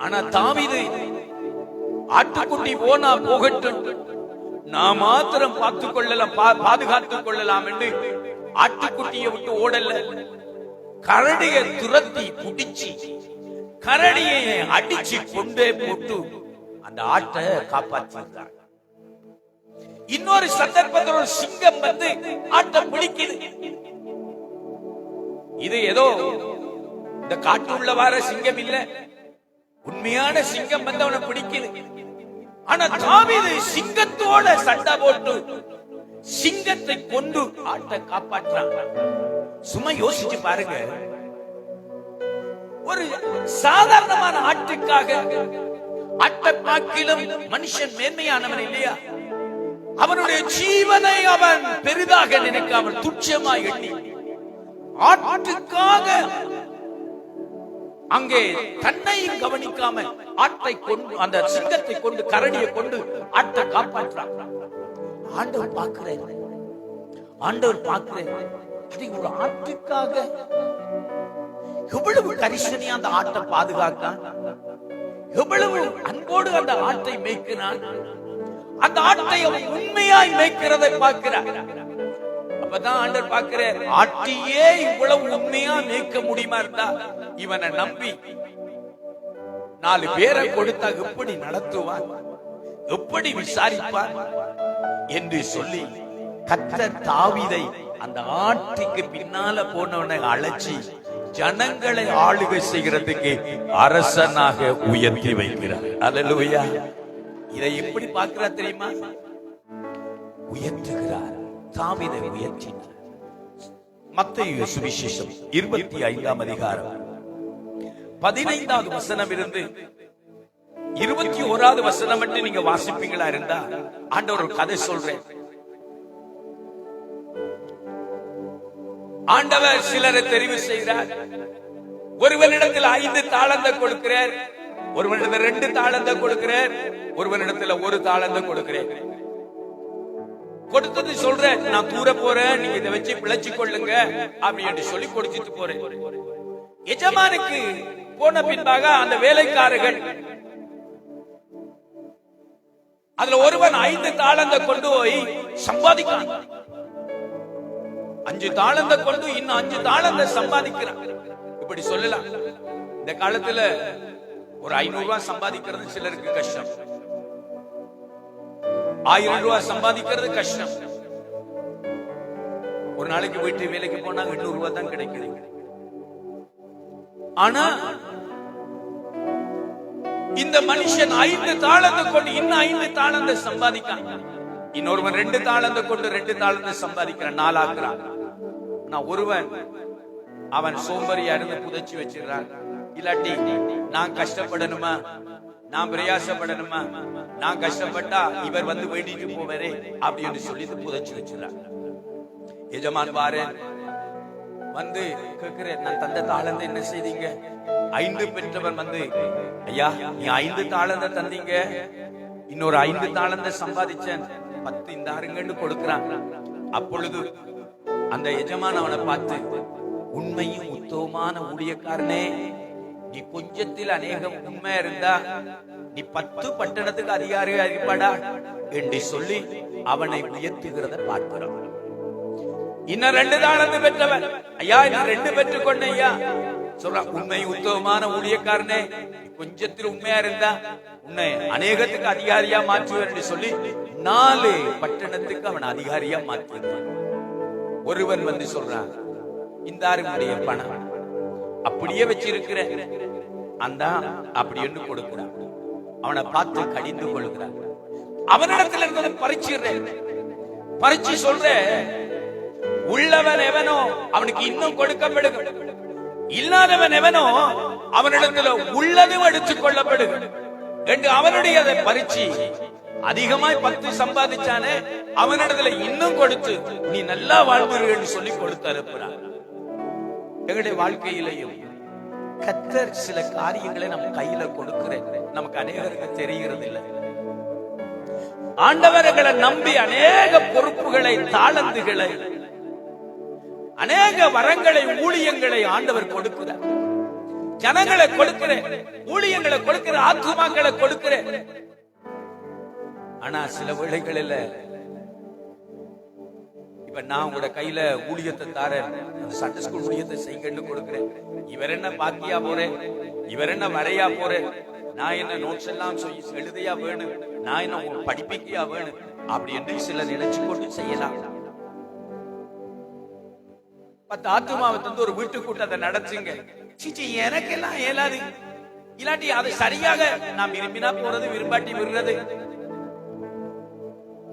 ஆனா தாவீது ஆட்டுக்குட்டி போனா போகட்டும், நான் மாத்திரம் பார்த்துக் கொள்ளலாம், பாதுகாத்துக் கொள்ளலாம் என்று ஆட்டுக்குட்டியை விட்டு ஓடல. கரடியை துரத்தி பிடிச்சி, கரடியை அடிச்சு கொண்டே போட்டு அந்த ஆட்டை காப்பாற்றினார். இன்னொரு சந்தர்ப்பத்தில் ஒரு சிங்கம் வந்து ஆட்டை பிடிக்குது. இது ஏதோ இந்த காட்டுள்ள வார சிங்கம் இல்ல, உண்மையான சிங்கம் வந்து அவனை பிடிக்குது. ஆனா தாவீது சிங்கத்தோட சண்டை போட்டு சிங்கத்தை கொண்டு ஆட்டை காப்பாற்றான். சும்மா யோசிச்சு பாருங்க, ஒரு சாதாரணமான ஆட்டுக்காக ஆட்டை பாக்கிலும் மனுஷன் மேன்மையானவன் இல்லையா? அவனுடைய ஜீவனை அவன் பெரிதாக நினைக்காமல் துச்சமாய் எண்ணி ஆட்டுக்காக அங்கே தன்னையும் கவனிக்காம ஆட்டை கொண்டு, அந்த சிங்கத்தை கொண்டு, கரடியை கொண்டு ஆட்டை காப்பாற்றான். ஆண்டவர் பார்க்கிறேன், ஆண்டவர் பார்க்கிறேன், அது ஒரு ஆட்டுக்காக எவ்வளவு கரிசனையா அந்த ஆட்டை பாதுகாத்தான், எவ்வளவு அன்போடு அந்த ஆட்டை மேய்க்கிறான். அந்த ஆட்டை அவன் உண்மையாய் மேய்க்கிறதை பார்க்கிறார். அப்பதான் ஆண்டவர் பார்க்கிறார், ஆட்டியே இவ்வளவு உண்மையா மேய்க்க முடியுமா இருந்தா இவனை நம்பி 4 பேரை கொடுத்தா எப்படி நடத்துவான், எப்படி விசாரிப்பான் என்று சொல்லி கர்த்தர் தாவீதை அந்த ஆட்டுக்கு பின்னால போனவனை அழைச்சி ஜனங்களை ஆளுகை செய்கிறதுக்கு அரசனாக உயர்த்தி வைக்கிறார். அல்லேலூயா. இதை எப்படி பார்க்கிறார் தெரியுமா? உயர்த்துகிறார், தாவீதை உயர்த்தினார். மத்தேயு சுவிசேஷம் 25ஆம் அதிகாரம் 15வது வசனம் இருந்து 21வது வசனம் மட்டும் நீங்க வாசிப்பீங்களா இருந்தா, ஆண்டவர் ஒரு கதை சொல்றேன். ஆண்டவர் சிலரை தெரிவு செய்கிறார். ஒருவனிடத்தில் 5 தாளந்தை கொடுக்கிறார், ஒருவனிடத்தில் 2 தாளந்தை கொடுக்கிறார், ஒருவனிடத்தில் 1 தாளந்தை கொடுக்கிறேன். கொடுத்தது சொல்றேன், நான் தூர போறேன், நீங்க இதை வச்சு பிழைச்சு கொள்ளுங்க அப்படின்னு சொல்லி கொடுத்துட்டு போறேன். எஜமானுக்கு போன பின்பாக அந்த வேலைக்காரர்கள் அதுல ஒருவன் 5 தாளந்தை கொண்டு போய் சம்பாதிக்கிறான். 5 தாளந்தை கொண்டு இன்னும் 5 தாளந்தை சம்பாதிக்கிறான். இப்படி சொல்லலாம், இந்த காலத்துல ஒரு 500 ரூபாய் சம்பாதிக்கிறது சிலருக்கு கஷ்டம், 1000 ரூபாய் சம்பாதிக்கிறது கஷ்டம். ஒரு நாளைக்கு வீட்டு வேலைக்கு போனா 800 ரூபாய் தான் கிடைக்குது. ஆனா இந்த மனுஷன் 5 தாளந்தை கொண்டு இன்னும் 5 தாளந்தை சம்பாதிக்கான். இன்னொருவன் 2 தாளந்தை கொண்டு 2 தாளந்தை சம்பாதிக்கிறான், 4 ஆக்குறான். நான் ஒருவன் அவன் சோம்பறியா இருந்து புதைச்சு வச்சிருக்கான். இல்லாட்டி நான் கஷ்டப்படணுமா, நான் பிரயாசப்படணுமா, நான் கஷ்டப்பட்டா இவர் வந்து வேண்டிட்டு போவாரே அப்படின்னு சொல்லி புதைச்சு வச்சிருக்கான். எஜமான் பாரு வந்து கேட்கிறேன், நான் தந்த தாளந்தை என்ன செய்தீங்க? 5 பெற்றவன் வந்து, ஐயா நீ 5 தாளந்தை தந்தீங்க, இன்னொரு 5 தாளந்தை சம்பாதிச்சேன், 10 இந்த அருங்கன்னு கொடுக்கிறான். அப்பொழுது அந்த எஜமான் அவனை பார்த்து, உண்மையும் உத்தமமான ஊழியக்காரனே, நீ கொஞ்சத்தில் அநேகம் உண்மையா இருந்தா நீ 10 பட்டணத்துக்கு அதிகாரியா இருப்பாடா என்று சொல்லி அவனை உயர்த்துகிறத பார்க்கிறோம். இன்னும் 2 தாளந்து பெற்றவன், ஐயா இன்னும் 2 பெற்றுக் கொண்ட ஐயா சொல்றான், உண்மை உத்தமமான ஊழியக்காரனே, கொஞ்சத்தில் உண்மையா இருந்தா உன்னை அநேகத்துக்கு அதிகாரியா மாற்றுவேன் என்று சொல்லி 4 பட்டணத்துக்கு அவன் அதிகாரியா மாற்றினான். ஒருவன் வந்து சொல்றான், இந்த உடைய பணம் அப்படியே வச்சிருக்கிற அந்த அப்படி என்று கொடுக்கிறான். அவனை பார்த்து கடிந்து கொள்கிறான். அவனிடத்தில் இருந்ததை பறிச்சிடுறேன், பறிச்சு சொல்ற, உள்ளவன் எவனோ அவனுக்கு இன்னும் கொடுக்கப்படுக, இல்லாதவன் எவனோ அவனிடத்துல உள்ளதும் எடுத்துக் கொள்ளப்படுக என்று அவனுடைய அதை பறிச்சு அதிகமாய் 10 சம்பாதிச்சானே அவனிடத்துல இன்னும் கொடுத்து நீ நல்லா வாழ்வீர்கள் சொல்லி கொடுத்து அனுப்புறான். எங்களுடைய வாழ்க்கையிலையும் கர்த்தர் சில காரியங்களை நம்ம கையில கொடுக்கிறேன், நமக்கு அநேகருக்கு தெரிகிறது இல்லை. ஆண்டவர் எங்களை நம்பி அநேக பொறுப்புகளை, தாளந்துகளை, அநேக வரங்களை, ஊழியங்களை ஆண்டவர் கொடுக்கிறார். ஜனங்களை கொடுக்கிறேன், ஊழியங்களை கொடுக்கிற, ஆத்துமாக்களை கொடுக்கிறேன். ஆனா சில வேளைகளில் இப்ப நான் உங்களோட கையில ஊழியத்தை தாரேன், சண்டே ஸ்கூல் ஊழியத்தை செய்யுங்கன்னு கொடுக்கிறேன். இவர் என்ன பாக்கியா போறேன், இவர் என்ன வரையா போறேன், நான் என்ன நோட்ஸ் எல்லாம் எழுதையா வேணும், நான் என்ன படிப்பிக்கையா வேணும் அப்படி என்று சிலர் நினைச்சு கொண்டு செய்யலாம். 10 ஆத்துமாவை தந்து ஒரு வீட்டு கூட்டத்தை நடத்துங்க, சிச்சி எனக்கெல்லாம் இயலாது, இல்லாட்டி அது சரியாக நான் விரும்பினா போறது, விரும்பாட்டி விடுறது.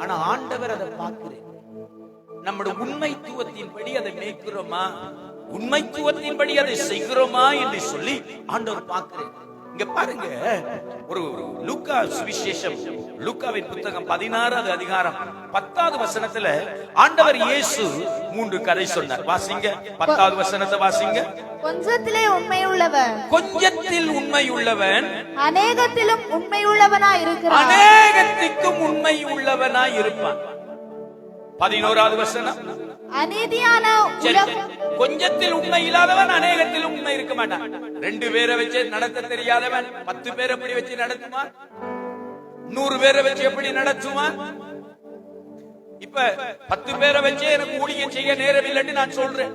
ஆனா ஆண்டவர் அதை பார்க்கிறேன். நம்முடைய உண்மைத்துவத்தின்படி அதை மேய்க்கிறோமா, உண்மைத்துவத்தின்படி அதை செய்கிறோமா என்று சொல்லி ஆண்டவர் பார்க்கிறேன். இங்க பாருங்க, ஒரு லூக்கா சுவிசேஷம், லூக்காவின் புத்தகம் 16வது அதிகாரம் 10வது வசனத்துல ஆண்டவர் இயேசு 3 கதை சொன்னார். வாசிங்க, 10வது வசனத்தை வாசிங்க. கொஞ்சத்திலே உண்மையுள்ளவன், கொஞ்சத்தில் உண்மையுள்ளவன் அநேகத்திலும் உண்மையுள்ளவனாய் இருக்கிறான். அநேகத்திற்கும் உண்மை உள்ளவனாய் இருப்பான். 11வது வசனம், அநீதியான கொஞ்சத்தில் உண்மை இல்லாதவன் அநேகத்தில் உண்மை இருக்க மாட்டான். 2 பேரை வச்சு நடத்த தெரியாதவன் 10 பேரை எப்படி வச்சு நடத்துவான்? 100 பேரை வச்சு எப்படி நடத்துவான்? இப்ப 10 பேரை வச்சு எனக்கு ஊழியம் செய்ய நேரம் இல்லைன்னு நான் சொல்றேன்.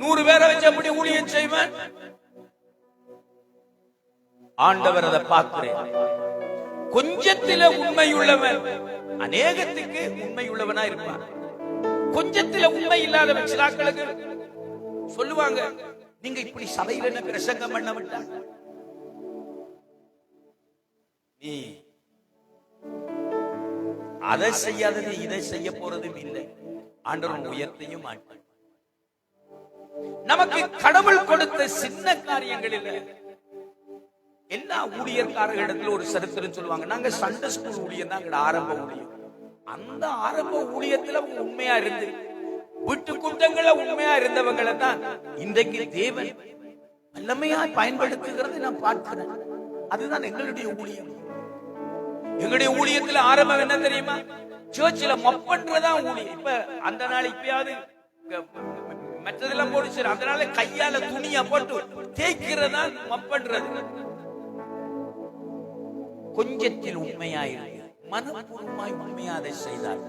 100 பேரை வச்சு எப்படி ஊழியம் செய்வேன்? ஆண்டவர் அதை பார்க்கிறேன். கொஞ்சத்தில உண்மையுள்ளவன் அநேகத்துக்கு உண்மையுள்ளவனா இருப்பான். கொஞ்சத்தில உண்மை இல்லாதவன் சிலாக்களுக்கு சொல்லுவாங்க, நீங்க இப்படி சபையில என்ன பிரசங்கம் பண்ண விட்டா, நீ அதை செய்யாதது இதை செய்ய போறதும் இல்லை. ஆண்டவன் உயர்த்தையும் மாட்டான். நமக்கு கடவுள் கொடுத்த சின்ன காரியங்களில் எல்லா ஊழியர்காரர்களிடத்துல ஒரு சரித்திரம் சொல்லுவாங்க. நாங்க சண்டே ஸ்கூல் ஊழியம் தான் ஆரம்ப ஊழியம். அந்த ஆரம்ப ஊழியத்துல உண்மையா இருந்து வீட்டு கூட்டங்கள உண்மையா இருந்தவங்களை தான் இன்றைக்கு தேவன் வல்லமையா பயன்படுத்துகிறது நான் பார்க்கிறேன். அதுதான் எங்களுடைய ஊழியம். எங்களுடைய ஊழியத்துல ஆரம்பம் என்ன தெரியுமா? சர்ச்சில் மொப்பன்றதா ஊழியம். இப்ப அந்த நாள் இப்பயாவது மற்றதெல்லாம் போடுச்சு, அதனால கையால துணியா போட்டு தேய்க்கிறதா மொப்பன்றது. கொஞ்சத்தில் உண்மையாயிரு, மனப்பூர்வமாய் உண்மையாதை செய்தார்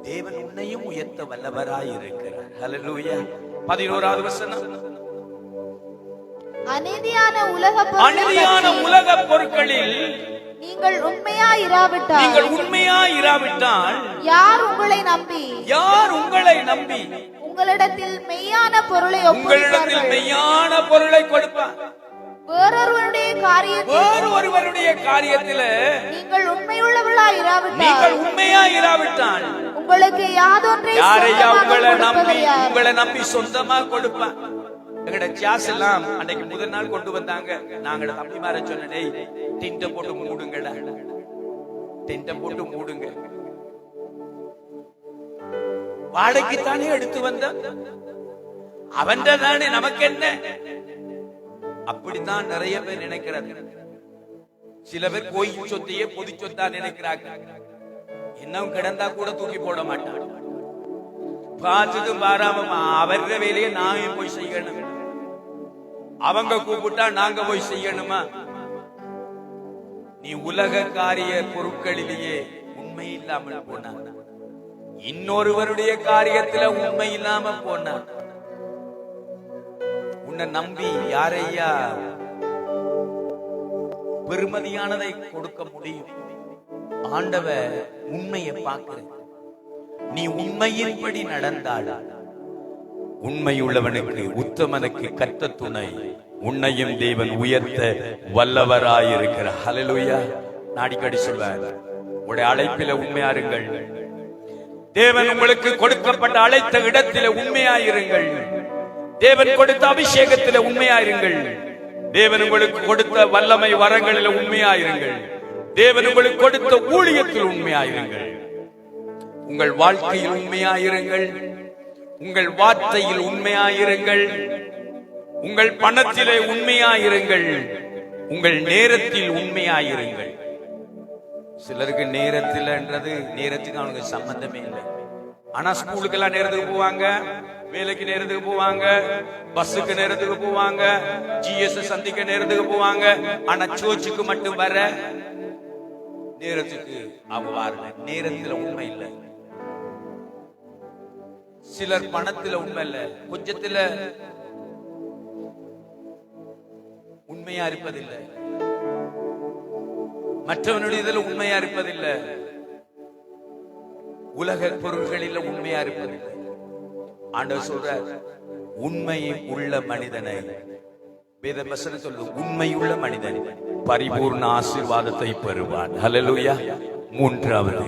தேவன் உன்னையும் உயர்த்த வல்லவராய் இருக்கிறார். ஹல்லேலூயா. 11வது வசனம், அநீதியான உலக பொருட்களில் நீங்கள் உண்மையாயிராவிட்டால் யார் உங்களை நம்பி உங்களிடத்தில் மெய்யான பொருளை கொடுப்பார். வேறொருவருடைய காரியத்தில் நீங்கள் உண்மையாயிராவிட்டால் உங்களுக்கு யாரையா உங்களை நம்பி சொந்தமா கொடுப்பான். எங்கட கிளாஸ் எல்லாம் அன்னைக்கு முதல் நாள் கொண்டு வந்தாங்க. நாங்க தம்பி மாற சொன்னே, டென்ட போட்டு மூடுங்கடா, டென்ட போட்டு மூடுங்க. வாடகைத்தானே எடுத்து வந்த அவன் தானே, நமக்கு என்ன? அப்படித்தான் நிறைய பேர் நினைக்கிறாங்க. சில பேர் கோயில் சொத்தையே பொது சொத்தா நினைக்கிறாங்க. இன்னும் கிடந்தா கூட தூக்கி போட மாட்டான். பார்த்துட்டு பாராம அவர வேலையை நாமே போய் செய்யணும். அவங்க கூப்பிட்டா நாங்க போய் செய்யணுமா? நீ உலக காரிய பொருட்களிலேயே உண்மை இல்லாமல் போன, இன்னொருவருடைய காரியத்துல உண்மை இல்லாம போன, உன்னை நம்பி யாரையா பெருமதியானதை கொடுக்க முடியும்? ஆண்டவர் உண்மையை பார்க்கிறேன். நீ உண்மையின்படி நடந்தால் உண்மையுள்ளவனுக்கு உத்தமனுக்கு கர்த்த துணை, உன்னையும் தேவன் உயர்த்த வல்லவராயிருக்கிறார். ஹல்லேலூயா. நாடிக்கடி சொல்வார், உங்களுடைய அழைப்பில உண்மையாருங்கள். தேவன் உங்களுக்கு கொடுக்கப்பட்ட அழைத்த இடத்தில உண்மையாயிருங்கள். தேவன் கொடுத்த அபிஷேகத்தில உண்மையாயிருங்கள். தேவன் உங்களுக்கு கொடுத்த வல்லமை வரங்களில் உண்மையாயிருங்கள். தேவன் உங்களுக்கு கொடுத்த ஊழியத்தில் உண்மையாயிருங்கள். உங்கள் வாழ்க்கையில் உண்மையாயிருங்கள். உங்கள் வார்த்தையில் உண்மையாயிருங்கள். உங்கள் பணத்திலே உண்மையாயிருங்கள். உங்கள் நேரத்தில் உண்மையாயிருங்கள். சிலருக்கு நேரத்தில்ன்றது நேரத்துக்கு அவனுக்கு சம்பந்தமே இல்லை. ஆனா ஸ்கூலுக்கு எல்லாம் நேரத்துக்கு போவாங்க, வேலைக்கு நேரத்துக்கு போவாங்க, பஸ்ஸுக்கு நேரத்துக்கு போவாங்க, ஜிஎஸ் சந்திக்க நேரத்துக்கு போவாங்க. ஆனா சர்ச்சுக்கு மட்டும் வர நேரத்துக்கு அவங்க நேரத்துல உண்மை இல்லை. சிலர் பணத்துல உண்மை இல்லை, கொஞ்சத்துல உண்மையா இருப்பதில்லை, மற்றவனுடைய இதுல உண்மையா இருப்பதில்லை, உலக பொருள்களில் உண்மையா இருப்பதில்லை. ஆண்டவர் சொல்ற, உண்மை உள்ள மனிதனை, வேத வசனம் சொல்லு, உண்மையுள்ள மனிதன் பரிபூர்ண ஆசீர்வாதத்தை பெறுவான். ஹல்லேலூயா. மூன்றாவது,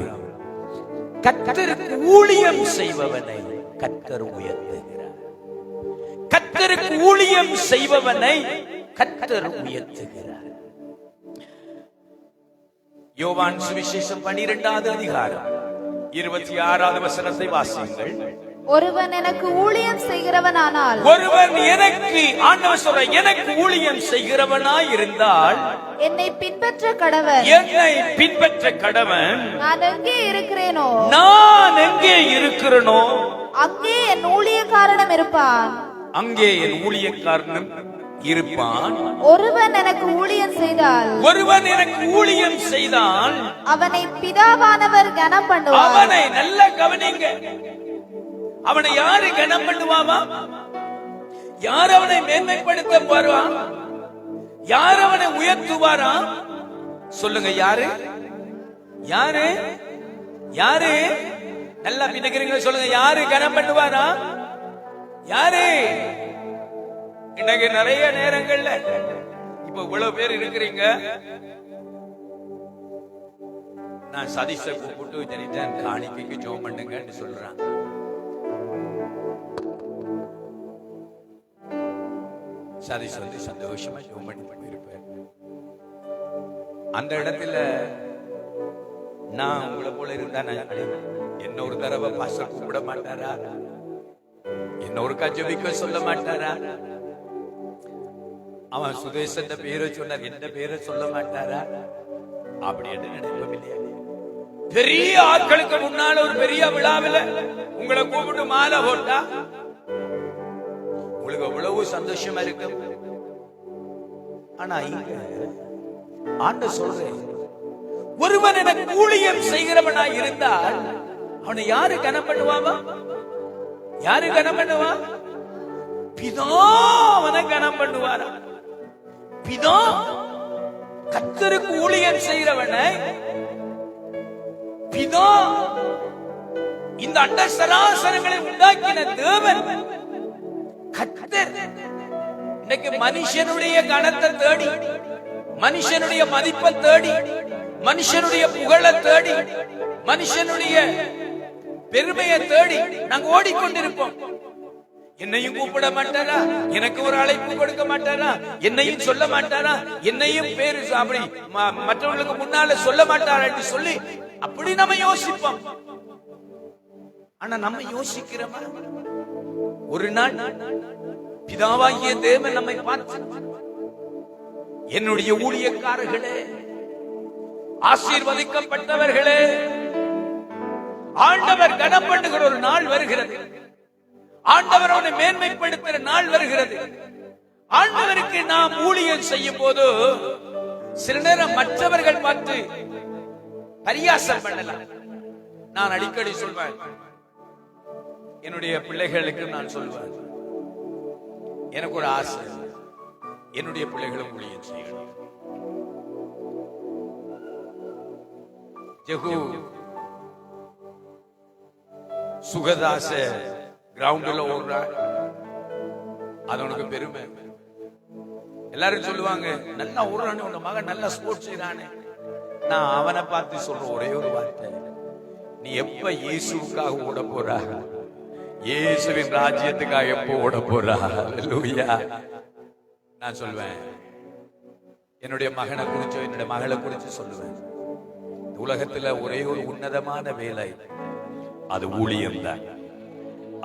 கர்த்தருக்கு ஊழியம் செய்பவனை கர்த்தர் உயர்த்துகிறார். கர்த்தருக்கு ஊழியம் செய்பவனை கர்த்தர் உயர்த்துகிறார். யோவான் சுவிசேஷம் 12வது அதிகாரம் 26வது வசனத்தை வாசியுங்கள். ஒருவன் எனக்கு ஊழியம் செய்கிறவனானால், ஒருவன் எனக்கு, ஆண்டவர் சொல்ற, எனக்கு ஊழியம் செய்கிறவனாய் இருந்தால் என்னை பின்பற்ற கடவன். என்னை பின்பற்ற கடவன். நான் எங்கே இருக்கிறேனோ, நான் எங்கே இருக்கிறேனோ அங்கே என் ஊழியக்காரனும் இருப்பான். அங்கே என் ஊழியக்காரனும் இருப்பான். ஒருவன் எனக்கு ஊழியம் செய்தால், ஒருவன் எனக்கு ஊழியம் செய்தால் அவனை பிதாவானவர் கனம் பண்ணுவார். அவனை நல்ல கவனிங்க. அவனை யாரு கனம் பண்ணுவாமா? யார் அவனை மேன்மைப்படுத்த போறா? யார் அவனை உயர்த்துவாரா? சொல்லுங்க, யாரு? யாரு? யாரு? நல்லா பின்னுக்கிறீங்க, சொல்லுங்க, யாரு கனம் பண்ணுவாரா? யாரு? இன்னைக்கு நிறைய நேரங்கள்ல இப்ப இவ்வளவு பேர் இருக்கிறீங்க. நான் சதீஷ கூப்பிட்டு ஜனிதான் காணிக்கைக்கு ஜோம் பண்ணுங்கன்னு சொல்றான். சதீஷ் வந்து சந்தோஷமா ஜோம் பண்ணி பண்ணிருப்பேன். அந்த இடத்துல நான் உங்களை போல இருந்தா என்ன ஒரு தடவை பாஸ்டர் கூப்பிட மாட்டாரா? என்ன ஒரு கஜபிக்க சொல்ல மாட்டாரா? அவன் சுதேசத்த பேரை சொன்னார், எந்த பேரை சொல்ல மாட்டாரா? அப்படி என்று நினைப்பதில்லையா? பெரிய ஆட்களுக்கு முன்னால ஒரு பெரிய விழாவில் உங்களை கூப்பிட்டு மாலை போட்டா உங்களுக்கு எவ்வளவு சந்தோஷமா இருக்கு. ஆனா இங்க ஆண்டவர் சொல்றேன், ஒருவன் எனக்கு ஊழியம் செய்கிறவனா இருந்தால் அவனை யாரு கனம் பண்ணுவாவா? யாரு கனம் பண்ணுவா? பிதா அவனை கனம் பண்ணுவாரா? பிதா கர்த்தருக்கு ஊழியம் செய்கிறவனை பிதா, இந்த அண்ட சராசரங்களை உண்டாக்கின தேவன் கர்த்தர் இன்னைக்கு மனுஷனுடைய கணத்தை தேடி, மனுஷனுடைய மதிப்பை தேடி, மனுஷனுடைய புகழை தேடி, மனுஷனுடைய பெருமையை தேடி நாங்க ஓடிக்கொண்டிருப்போம். என்னையும் கூப்பிட மாட்டாரா? எனக்கு ஒரு அழைப்பு கொடுக்க மாட்டாரா? என்னையும் சொல்ல மாட்டாரா? என்னையும் பேரு அப்படி மற்றவர்களுக்கு முன்னால சொல்ல மாட்டாரா என்று சொல்லி அப்படி நம்ம யோசிப்போம். ஆனா நம்ம யோசிக்கிறோமா? ஒரு நாள் பிதாவாகிய தேவன் நம்மை பார்த்து, என்னுடைய ஊழியக்காரர்களே, ஆசீர்வதிக்கப்பட்டவர்களே, ஆண்டவர் கனம் பண்ணுகிற ஒரு நாள் வருகிறது. ஆண்டவர் அவனை மேன்மைப்படுத்துகிற நாள் வருகிறது. ஆண்டவருக்கு நாம் ஊழியம் செய்யும் போது சில நேரம் மற்றவர்கள் பார்த்து பரியாசம் பண்ணலாம். நான் அடிக்கடி சொல்வேன், என்னுடைய பிள்ளைகளுக்கு நான் சொல்வேன், எனக்கு ஒரு ஆசை, என்னுடைய பிள்ளைகளும் ஊழியம் செய்யணும். ஜெகு சுகதாச கிரவுண்ட்ல ஓடுறான், அது உனக்கு பெருமை. எல்லாரும் சொல்லுவாங்க, நல்லா ஓடுறானே, உங்க மகன் நல்லா ஸ்போர்ட்ஸ் செய்யறானே. நான் அவனை பார்த்து சொல்ற ஒரே ஒரு வார்த்தை, நீ எப்ப இயேசுக்காக ஓட போறா? இயேசுவின் ராஜ்யத்துக்காக எப்போ ஓட போறா? அல்லேலூயா. நான் சொல்வேன், என்னுடைய மகனை குறிச்சோ என்னுடைய மகளை குறிச்சு சொல்லுவேன், உலகத்துல ஒரே ஒரு உன்னதமான வேலை, அது ஊழியம் தான்.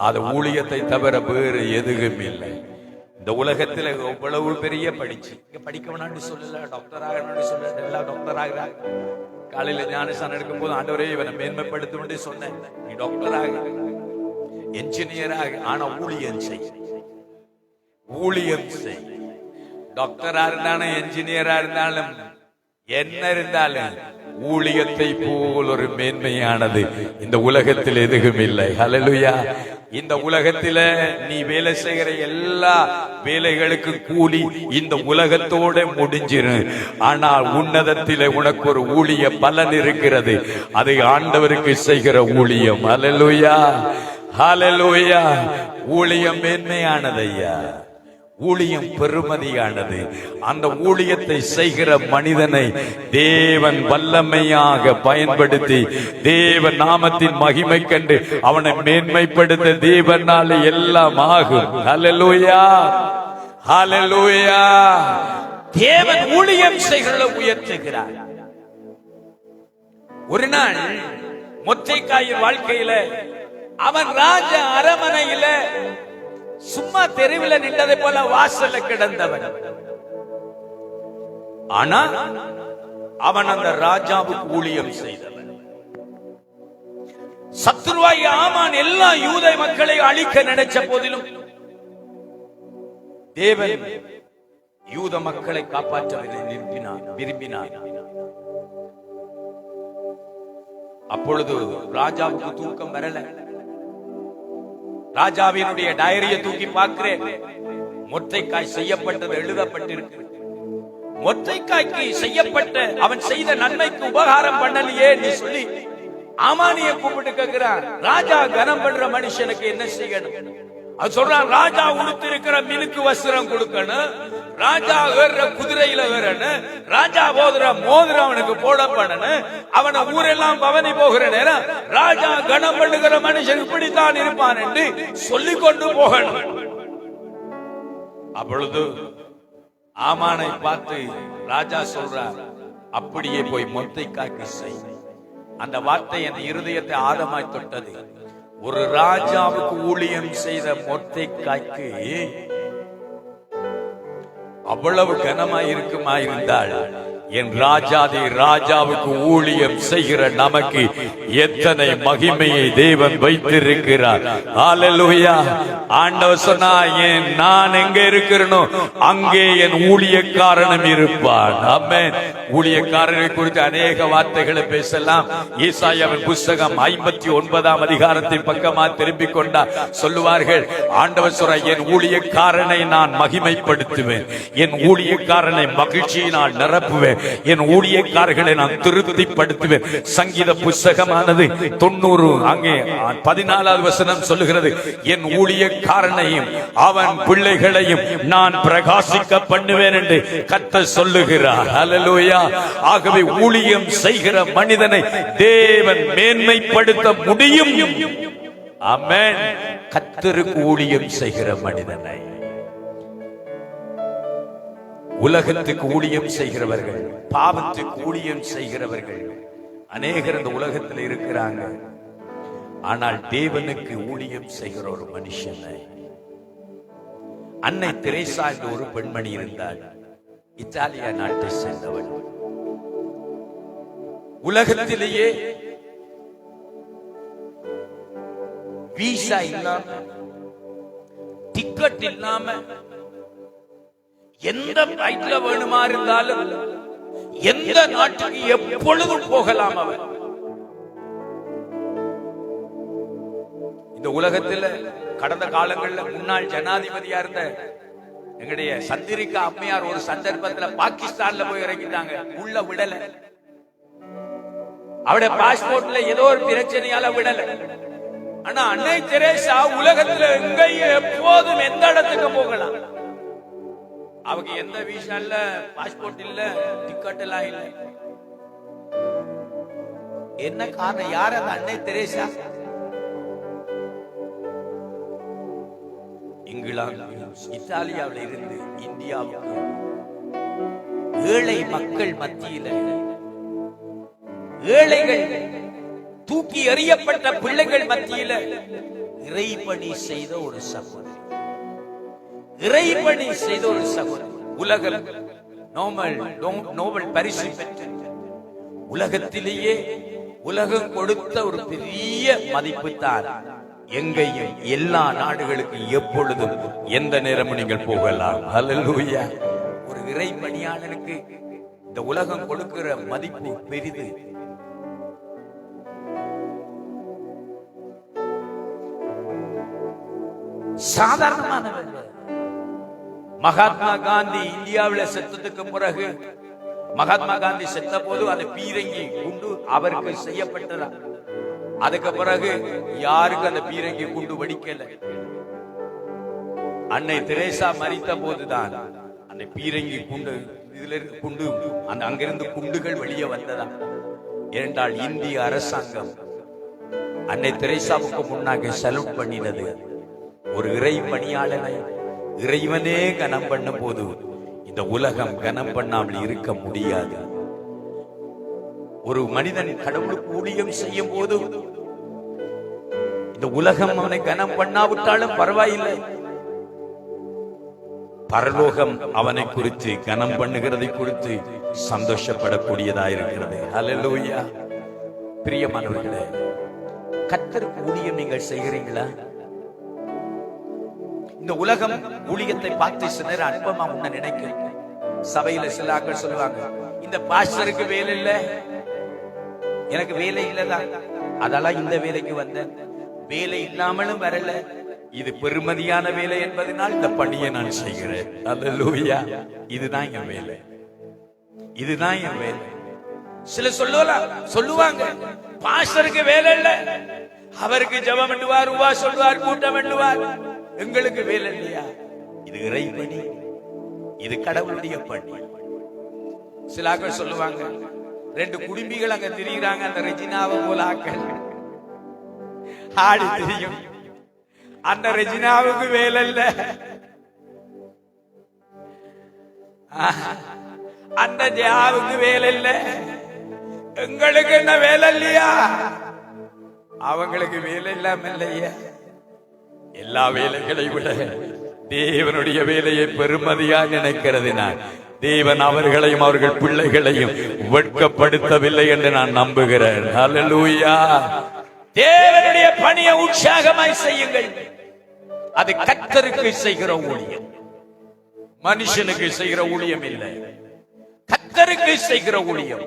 அது ஊழியத்தை தவிர வேறு எதுவும் இல்லை. இந்த உலகத்துல எவ்வளவு பெரிய படிச்சு படிக்க வேணான்னு சொல்லல, டாக்டர் ஆகணும்னு சொல்ல, எல்லாம் டாக்டர் ஆகிறாங்க. காலையில ஞானஸ்தானம் எடுக்கும் போது ஆண்டவரே இவனை மேன்மைப்படுத்தும் சொன்னேன், நீ டாக்டர் ஆக, என்ஜினியர் ஆக, ஆனா ஊழியம் செய், ஊழியம் செய். டாக்டரா இருந்தாலும் என்ஜினியரா இருந்தாலும் என்ன இருந்தாலும் ஊழியத்தை போல் ஒரு மேன்மையானது இந்த உலகத்தில் எதுவும் இல்லை. ஹல்லேலூயா. இந்த உலகத்தில நீ வேலை செய்கிற எல்லா வேலைகளுக்கும் கூலி இந்த உலகத்தோட முடிஞ்சிரு. ஆனால் உன்னதத்திலே உனக்கு ஒரு ஊழிய பலன் இருக்கிறது, அதை ஆண்டவருக்கு செய்கிற ஊழியம். ஹல்லேலூயா, ஹல்லேலூயா. ஊழியம் மேன்மையானது ஐயா, ஊழியம் பெருமதியானது. அந்த ஊழியத்தை செய்கிற மனிதனை தேவன் வல்லமையாக பயன்படுத்தி தேவ நாமத்தின் மகிமை கண்டு அவனை மேன்மைப்படுத்த தேவனால் எல்லாம் ஆகும். ஹல்லேலூயா, ஹல்லேலூயா. தேவன் ஊழியம் செய்கிற உயர்த்துகிறார். ஒரு நாள் மொச்சைக்காயின் வாழ்க்கையில அவன் ராஜ அரமனையில சும்மா தெருவில் நின்றதை போல வாசல்ல கிடந்தவன். ஆனா அவன் அந்த ராஜாவுக்கு ஊழியம் செய்தவன். சத்துருவாய் ஆமான் எல்லா யூத மக்களை அழிக்க நினைச்ச போதிலும் தேவன் யூத மக்களை காப்பாற்ற விரும்பினார். அப்பொழுது ராஜாவுக்கு தூக்கம் வரல. ராஜாவினுடைய டைரியை தூக்கி பார்க்கிறேன். மொர்தெக்காய் செய்யப்பட்டது எழுதப்பட்டிருக்கு. மொர்தெக்காய்க்கு செய்யப்பட்ட அவன் செய்த நன்மைக்கு உபகாரம் பண்ணலையே நீ சொல்லி ஆமானிய கூப்பிட்டு கேட்கிறான். ராஜா கனம் பண்ற மனுஷனுக்கு என்ன செய்யணும்? அது சொல்றான், ராஜா உடுத்திருக்கிற மினுக்கு வஸ்திரம் கொடுக்கணும், ராஜா ஏற குதிரையில ஏறணும், ராஜா போதுற மோதிரம் அவனுக்கு போடப்படணும், அவனை ஊரெல்லாம் பவனி போகிற நேரம் ராஜா கனம் பண்ணுகிற மனுஷன் இப்படித்தான் இருப்பான் என்று சொல்லிக் கொண்டு போகணும். அப்பொழுது ஆமானை பார்த்து ராஜா சொல்றார், அப்படியே போய் மொர்தெக்காய்க்கு செய். அந்த வார்த்தை என் இருதயத்தை ஆழமாய் தொட்டது. ஒரு ராஜாவுக்கு ஊழியம் செய்த மொர்தெக்காய்க்கு அவ்வளவு கனமாய் இருக்குமா இருந்தால் என் ராஜாதி ராஜாவுக்கு ஊழியம் செய்கிற நமக்கு எத்தனை மகிமையை தேவன் வைத்திருக்கிறார். ஹல்லேலூயா. ஆண்டவர் சொன்னா, நான் எங்க இருக்கிறனோ அங்கே என் ஊழியக்காரனும் இருப்பான். ஆமென். ஊழியக்காரனை குறித்து அநேக வார்த்தைகளை பேசலாம். ஏசாயாவின் புஸ்தகம் 59ஆம் அதிகாரத்தின் பக்கமா திரும்பிக் கொண்டார் சொல்லுவார்கள், ஆண்டவர் சொல்ற, என் ஊழியக்காரனை நான் மகிமைப்படுத்துவேன், என் ஊழியக்காரனை மகிழ்ச்சியினால் நிரப்புவேன், என் ஊழியக்காரர்களை நான் திருப்திப்படுத்துவேன். சங்கீத புஸ்தகமானது 90 அங்கே 14வது வசனம் சொல்லுகிறது, என் ஊழியக்காரனையும் அவன் பிள்ளைகளையும் நான் பிரகாசிக்க பண்ணுவேன் என்று கர்த்தர் சொல்லுகிறார். ஹல்லேலூயா. ஆகவே ஊழியம் செய்கிற மனிதனை தேவன் மேன்மைப்படுத்த முடியும். ஆமென். கர்த்தருக்கு ஊழியம் செய்கிற மனிதனை, உலகத்துக்கு ஊழியம் செய்கிறவர்கள், பாவத்துக்கு ஊழியம் செய்கிறவர்கள் அநேகர் இந்த உலகத்தில் இருக்கிறாங்க. ஆனால் தேவனுக்கு ஊழியம் செய்கிற ஒரு மனுஷனை, அன்னை தெரேசா என்ற ஒரு பெண்மணி இருந்தாள். இத்தாலியா நாட்டை சேர்ந்தவள். உலகத்திலேயே வீசா இல்லாம, டிக்கெட் இல்லாம, எந்த ஃபிளைட்ல வேணுமா இருந்தாலும் எந்த நாட்டுக்கு எப்பொழுதும் போகலாம். அவர் இந்த உலகத்தில் கடந்த காலங்களில் முன்னாள் ஜனாதிபதியா இருந்த எங்களுடைய சந்திரிகா அம்மையார் ஒரு சந்தர்ப்பத்தில் பாகிஸ்தான்ல போய் இறங்கிட்டாங்க. உள்ள விடல. அவருடைய பாஸ்போர்ட்ல ஏதோ ஒரு பிரச்சனையால விடல. ஆனா அன்னை தெரேசா உலகத்துல எங்கேயும் எப்போதும் எந்த இடத்துக்கு போகலாம். அவங்க எந்த வீசா இல்ல, பாஸ்போர்ட் இல்ல, டிக்கெட் எல்லாம் இல்ல. என்ன காரணம்? யார் அந்த அன்னை தெரேசா? இங்கிலாந்து, இத்தாலியாவில் இருந்து இந்தியாவுக்கு ஏழை மக்கள் மத்தியில, ஏழைகள் தூக்கி எறியப்பட்ட பிள்ளைகள் மத்தியில இறைபணி செய்த ஒரு சகோதரி, இறைபணி செய்த ஒரு சகோதரி. உலக நோபல் பரிசு பெற்ற, உலகத்திலேயே உலகம் கொடுத்த ஒரு பெரிய மதிப்பு தான். எங்கேயும் எல்லா நாடுகளுக்கு எப்பொழுதும் எந்த நேரமும் நீங்கள் போகலாம். ஹல்லேலூயா. ஒரு இறைபணியாளனுக்கு இந்த உலகம் கொடுக்கிற மதிப்பு பெரிது. சாதாரணமானவர்கள். மகாத்மா காந்தி இந்தியாவில் செத்ததுக்கு பிறகு, மகாத்மா காந்தி செத்த போது அது பீரங்கி குண்டு அவருக்கு செய்யப்பட்டதா. அதுக்கு பிறகு யாருக்கு அந்த பீரங்கி குண்டு வெடிக்கல. அன்னை தெரேசா மரித்த போதுதான் அந்த பீரங்கி குண்டு இதுல இருந்து குண்டு அந்த அங்கிருந்து குண்டுகள் வெளியே வந்ததா. ஏனென்றால் இந்திய அரசாங்கம் அன்னை தெரேசாவுக்கு முன்னாக சல்யூட் பண்ணினது. ஒரு இறை பணியாளனை இறைவனே கனம் பண்ணும் போது இந்த உலகம் கனம் பண்ணாமல் இருக்க முடியாது. ஒரு மனிதன் கடவுளுக்கு ஊழியம் செய்யும் போது இந்த உலகம் அவனை கனம் பண்ணாவிட்டாலும் பரவாயில்லை, பரலோகம் அவனை குறித்து கனம் பண்ணுகிறதை குறித்து சந்தோஷப்படக்கூடியதா இருக்கிறது. ஹல்லேலூயா. பிரியமானவர்களே, கர்த்தருக்கு ஊழியம் நீங்கள் செய்கிறீங்களா? இந்த உலகம் ஊழியத்தை பார்த்து சிலர் அன்பமா உன்ன நினைக்கிறேன். சபையில சில ஆட்கள் சொல்லுவாங்க, இந்த பாஸ்டருக்கு வேலை இல்ல, எனக்கு வேலை இல்லதான், அதெல்லாம் இந்த வேலைக்கு வந்தேன். வேலை இல்லாமலும் வரல, இது பெருமதியான வேலை என்பதனால் இந்த பணியை நான் செய்கிறேன். அல்லேலூயா. இதுதான் என் வேலை, இதுதான் என் வேலை. சில சொல்லுவாங்க, பாஸ்டருக்கு வேலை இல்ல, அவருக்கு ஜெபம் பண்ணுவார், உவா சொல்வார், கூட்டம் பண்ணுவார், எங்களுக்கு வேலை இல்லையா? இது இறை பணி, இது கடவுளுடைய பணி. சில ஆட்கள் சொல்லுவாங்க, 2 குடும்பிகள் அங்க திரிகிறாங்க, அந்த ரெஜினாவை போல ஆக்கள் ஆடி தெரியும், அந்த ரெஜினாவுக்கு வேலை இல்ல, அந்த ஜாவுக்கு வேலை இல்ல, எங்களுக்கு என்ன வேலை இல்லையா? அவங்களுக்கு வேலை இல்லாம இல்லையா? எல்லா வேலைகளை விட தேவனுடைய வேலையை பெருமதியா நினைக்கிறதினால் தேவன் அவர்களையும் அவர்கள் பிள்ளைகளையும் வெட்கப்படுத்தவில்லை என்று நான் நம்புகிறேன். ஹல்லேலூயா. தேவனுடைய பணியை உற்சாகமாய் செய்யுங்கள். அது கர்த்தருக்கு செய்கிற ஊழியம், மனுஷனுக்கு செய்கிற ஊழியம் இல்லை, கர்த்தருக்கு செய்கிற ஊழியம்.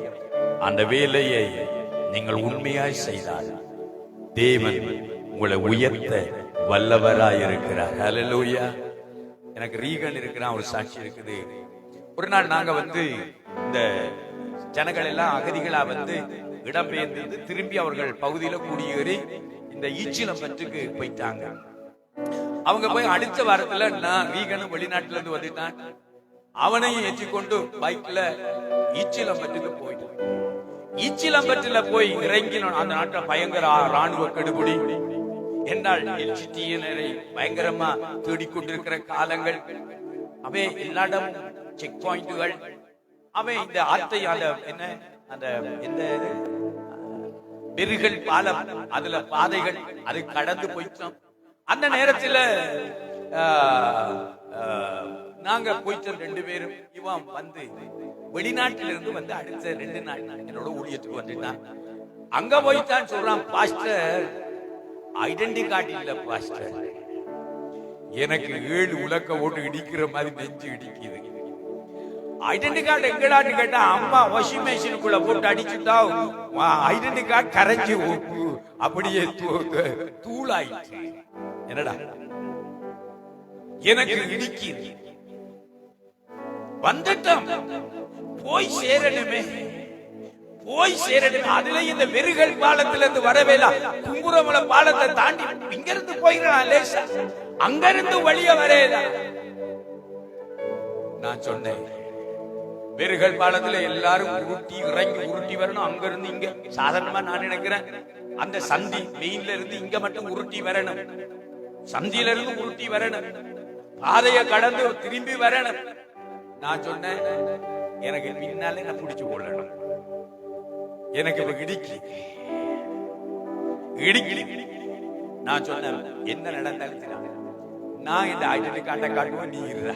அந்த வேலையை நீங்கள் உண்மையாய் செய்தால் தேவன் உங்களை உயர்த்த வல்லவராய் இருக்கிறார். ஹல்லேலூயா. எனக்கு ரீகன் இருக்கிறான், ஒரு சாட்சி இருக்குது. ஒரு நாள் நாங்க இந்த ஜனங்கள் எல்லாம் அகதிகளா இடம்பெயர்ந்து திரும்பி அவர்கள் பகுதியில குடியேறி இந்த ஈச்சிலம்பற்றுக்கு போயிட்டாங்க. அவங்க போய் அடுத்த வாரத்துல நான் ரீகனும் வெளிநாட்டுல இருந்து வந்துட்டான், அவனையும் ஏற்றிக்கொண்டு பைக்ல ஈச்சிலம்பற்றுக்கு போயிட்டான். ஈச்சிலம்பற்றுல போய் இறங்கினோம். அந்த நாட்டில் பயங்கர ராணுவ கெடுபிடி என்றால் எல்ஜிடியினரை பயங்கரமா தேடிக்கொண்டிருக்கிற காலங்கள். அவை எல்லா இடமும் செக் பாயிண்டுகள். அவை இந்த ஆத்தை அந்த எந்த பெருகள் பாலம், அதுல பாதைகள், அது கடந்து போயிட்டோம். அந்த நேரத்துல நாங்க போயிட்டு 2 பேரும் இவன் வெளிநாட்டிலிருந்து அடுத்த 2 நாள் என்னோட ஊழியத்துக்கு வந்துட்டான். அங்க போயிட்டான். சொல்றான், பாஸ்டர் ஐடென்டி கார்டு இல்ல பாஸ்டர். எனக்கு 7 உலக்க ஓட்டு இடிக்கிற மாதிரி நெஞ்சு இடிக்குது. ஐடென்டி கார்டு எங்கடான்னு கேட்டா, அம்மா வாஷிங் மெஷினுக்குள்ள போட்டு அடிச்சுட்டா ஐடென்டி கார்டு கரைஞ்சி அப்படியே தூளாயிடுச்சு. என்னடா எனக்கு இடிக்குது. வந்துட்டோம், போய் சேரணுமே, போய் சேரணும். அதுல இந்த வெறுகள் பாலத்துல இருந்து வரவேலா குங்குரமல பாலத்தை தாண்டி இங்க இருந்து போயிடலாம் லேசா, அங்க இருந்து வழிய வரையல. நான் சொன்னேன், வெறுகள் பாலத்துல எல்லாரும் உருட்டி வரணும். அங்க இருந்து இங்க சாதாரணமா நான் நினைக்கிறேன், அந்த சந்தி மெயின்ல இருந்து இங்க மட்டும் உருட்டி வரணும், சந்தியில இருந்து உருட்டி வரணும், பாதைய கடந்து திரும்பி வரணும். நான் சொன்னேன், எனக்கு பின்னாலே நான் பிடிச்சு கொள்ளணும், எனக்கு இடிக்கி. நான் சொன்னேன், என்ன நடந்தாலும் நான் இந்த ஐடென்டி கார்டை காட்டுவேன், நீ இருற.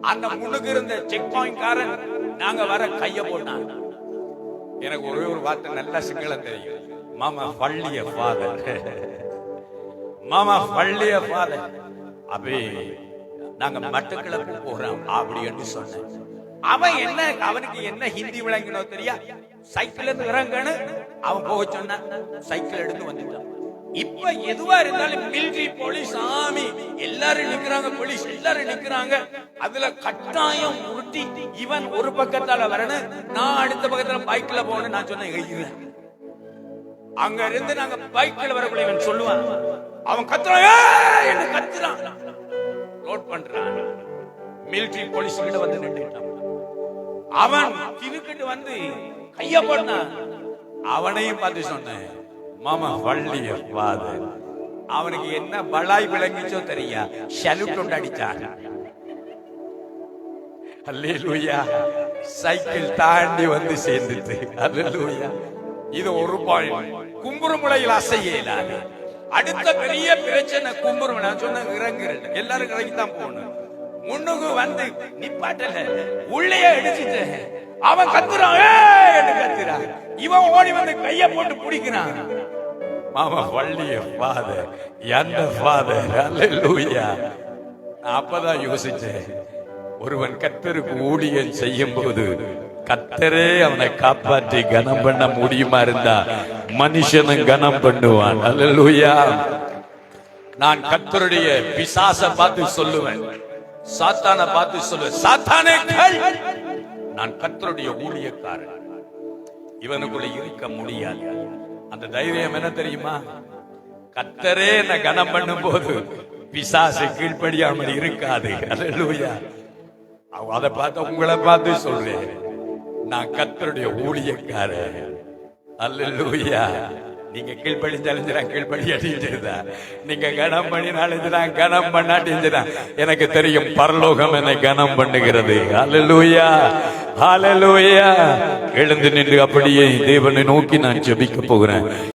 அந்த முன்னுக்கு இருந்த செக் பாயிண்ட் காரன் நாங்க வர கைய போட்டான். எனக்கு ஒரே ஒரு வார்த்தை நல்ல சிங்களம் தெரியும், மாமா பள்ளிய ஃபாதர், மாமா பள்ளிய ஃபாதர். அப்படி நாங்க மட்டக்களப்பு போறோம் அப்படி என்று சொன்னேன். அவன் என்ன, அவனுக்கு என்ன ஹிந்தி விளங்கினோ தெரியா, சைக்கிள் இருந்து இறங்கன்னு அவன் போக சொன்னான். சைக்கிள் எடுத்து வந்துட்டான். இப்ப எதுவா இருந்தாலும் மிலிட்டரி, போலீஸ், ஆர்மி எல்லாரும் நிக்கிறாங்க, போலீஸ் எல்லாரும் நிக்கிறாங்க. அதுல கட்டாயம் உருட்டி இவன் ஒரு பக்கத்தால வரணும், நான் அடுத்த பக்கத்துல பைக்ல போகணும். நான் சொன்னேன், அங்க இருந்து நாங்க பைக்ல வரக்கூடிய இவன் சொல்லுவான், அவன் கத்துறான், லோட் பண்றான். மிலிட்டரி போலீஸ் கிட்ட வந்து நின்றுட்டான். அவன் திருக்கிட்டு வந்து கைய போட்டான். அவனையும் பார்த்து சொன்னேன், மாமா வள்ளிய பாது. அவனுக்கு என்ன பலாய் விளங்கிச்சோ தெரியா, சல்யூட் ஒன்று அடிச்சான். அல்லேலூயா. சைக்கிள் தாண்டி வந்து சேர்ந்துட்டு. அல்லேலூயா. இது ஒரு பாயிண்ட். கும்புறுமுளையில் அசையலாது. அடுத்த பெரிய பிரச்சனை கும்புறும். நான் சொன்ன இறங்குறேன், எல்லாரும் இறங்கி தான் போகணும். முன்னுக்கு வந்து நிப்பாட்டல, உள்ளே அடிச்சுட்டு அவன் கத்துறான், கத்துறான். இவன் ஓடி வந்து கைய போட்டு பிடிக்கிறான். மாமா வள்ளிய ஃபாதர், எந்த ஃபாதர்? அல்லேலூயா. நான் அப்பதான் யோசிச்சேன், ஒருவன் கர்த்தருக்கு ஊழியம் செய்யும் போது கர்த்தரே அவனை காப்பாற்றி கனம் பண்ண முடியுமா இருந்தா மனுஷனும் கனம் பண்ணுவான். அல்லேலூயா. நான் கர்த்தருடைய பிசாச பார்த்து சொல்லுவேன், சாத்தானை பார்த்து சொல்லுவேன், சாத்தானே கேள், நான் கர்த்தருடைய ஊழியக்காரன், இவனுக்குள்ள இருக்க முடியாது. அந்த தைரியம் என்ன தெரியுமா? கர்த்தரே என்ன கனம் பண்ணும் போது பிசாசு கீழ்ப்படியாமல் இருக்காது. அல்லேலூயா. அதை பார்த்து உங்களை பார்த்து சொல்றேன், நான் கர்த்தருடைய ஊழியக்காரன். அல்லேலூயா. நீங்க கீழ்ப்படிஞ்சாலும் கீழ்ப்படி அடிஞ்சிருந்தா, நீங்க கனம் பண்ணினாலும் கனம் பண்ணாட்டிருந்தா, எனக்கு தெரியும் பரலோகம் என்னை கனம் பண்ணுகிறது. அல்லேலூயா. அல்லேலூயா. எழுந்து நின்று அப்படியே தேவனை நோக்கி நான் ஜெபிக்க போகிறேன்.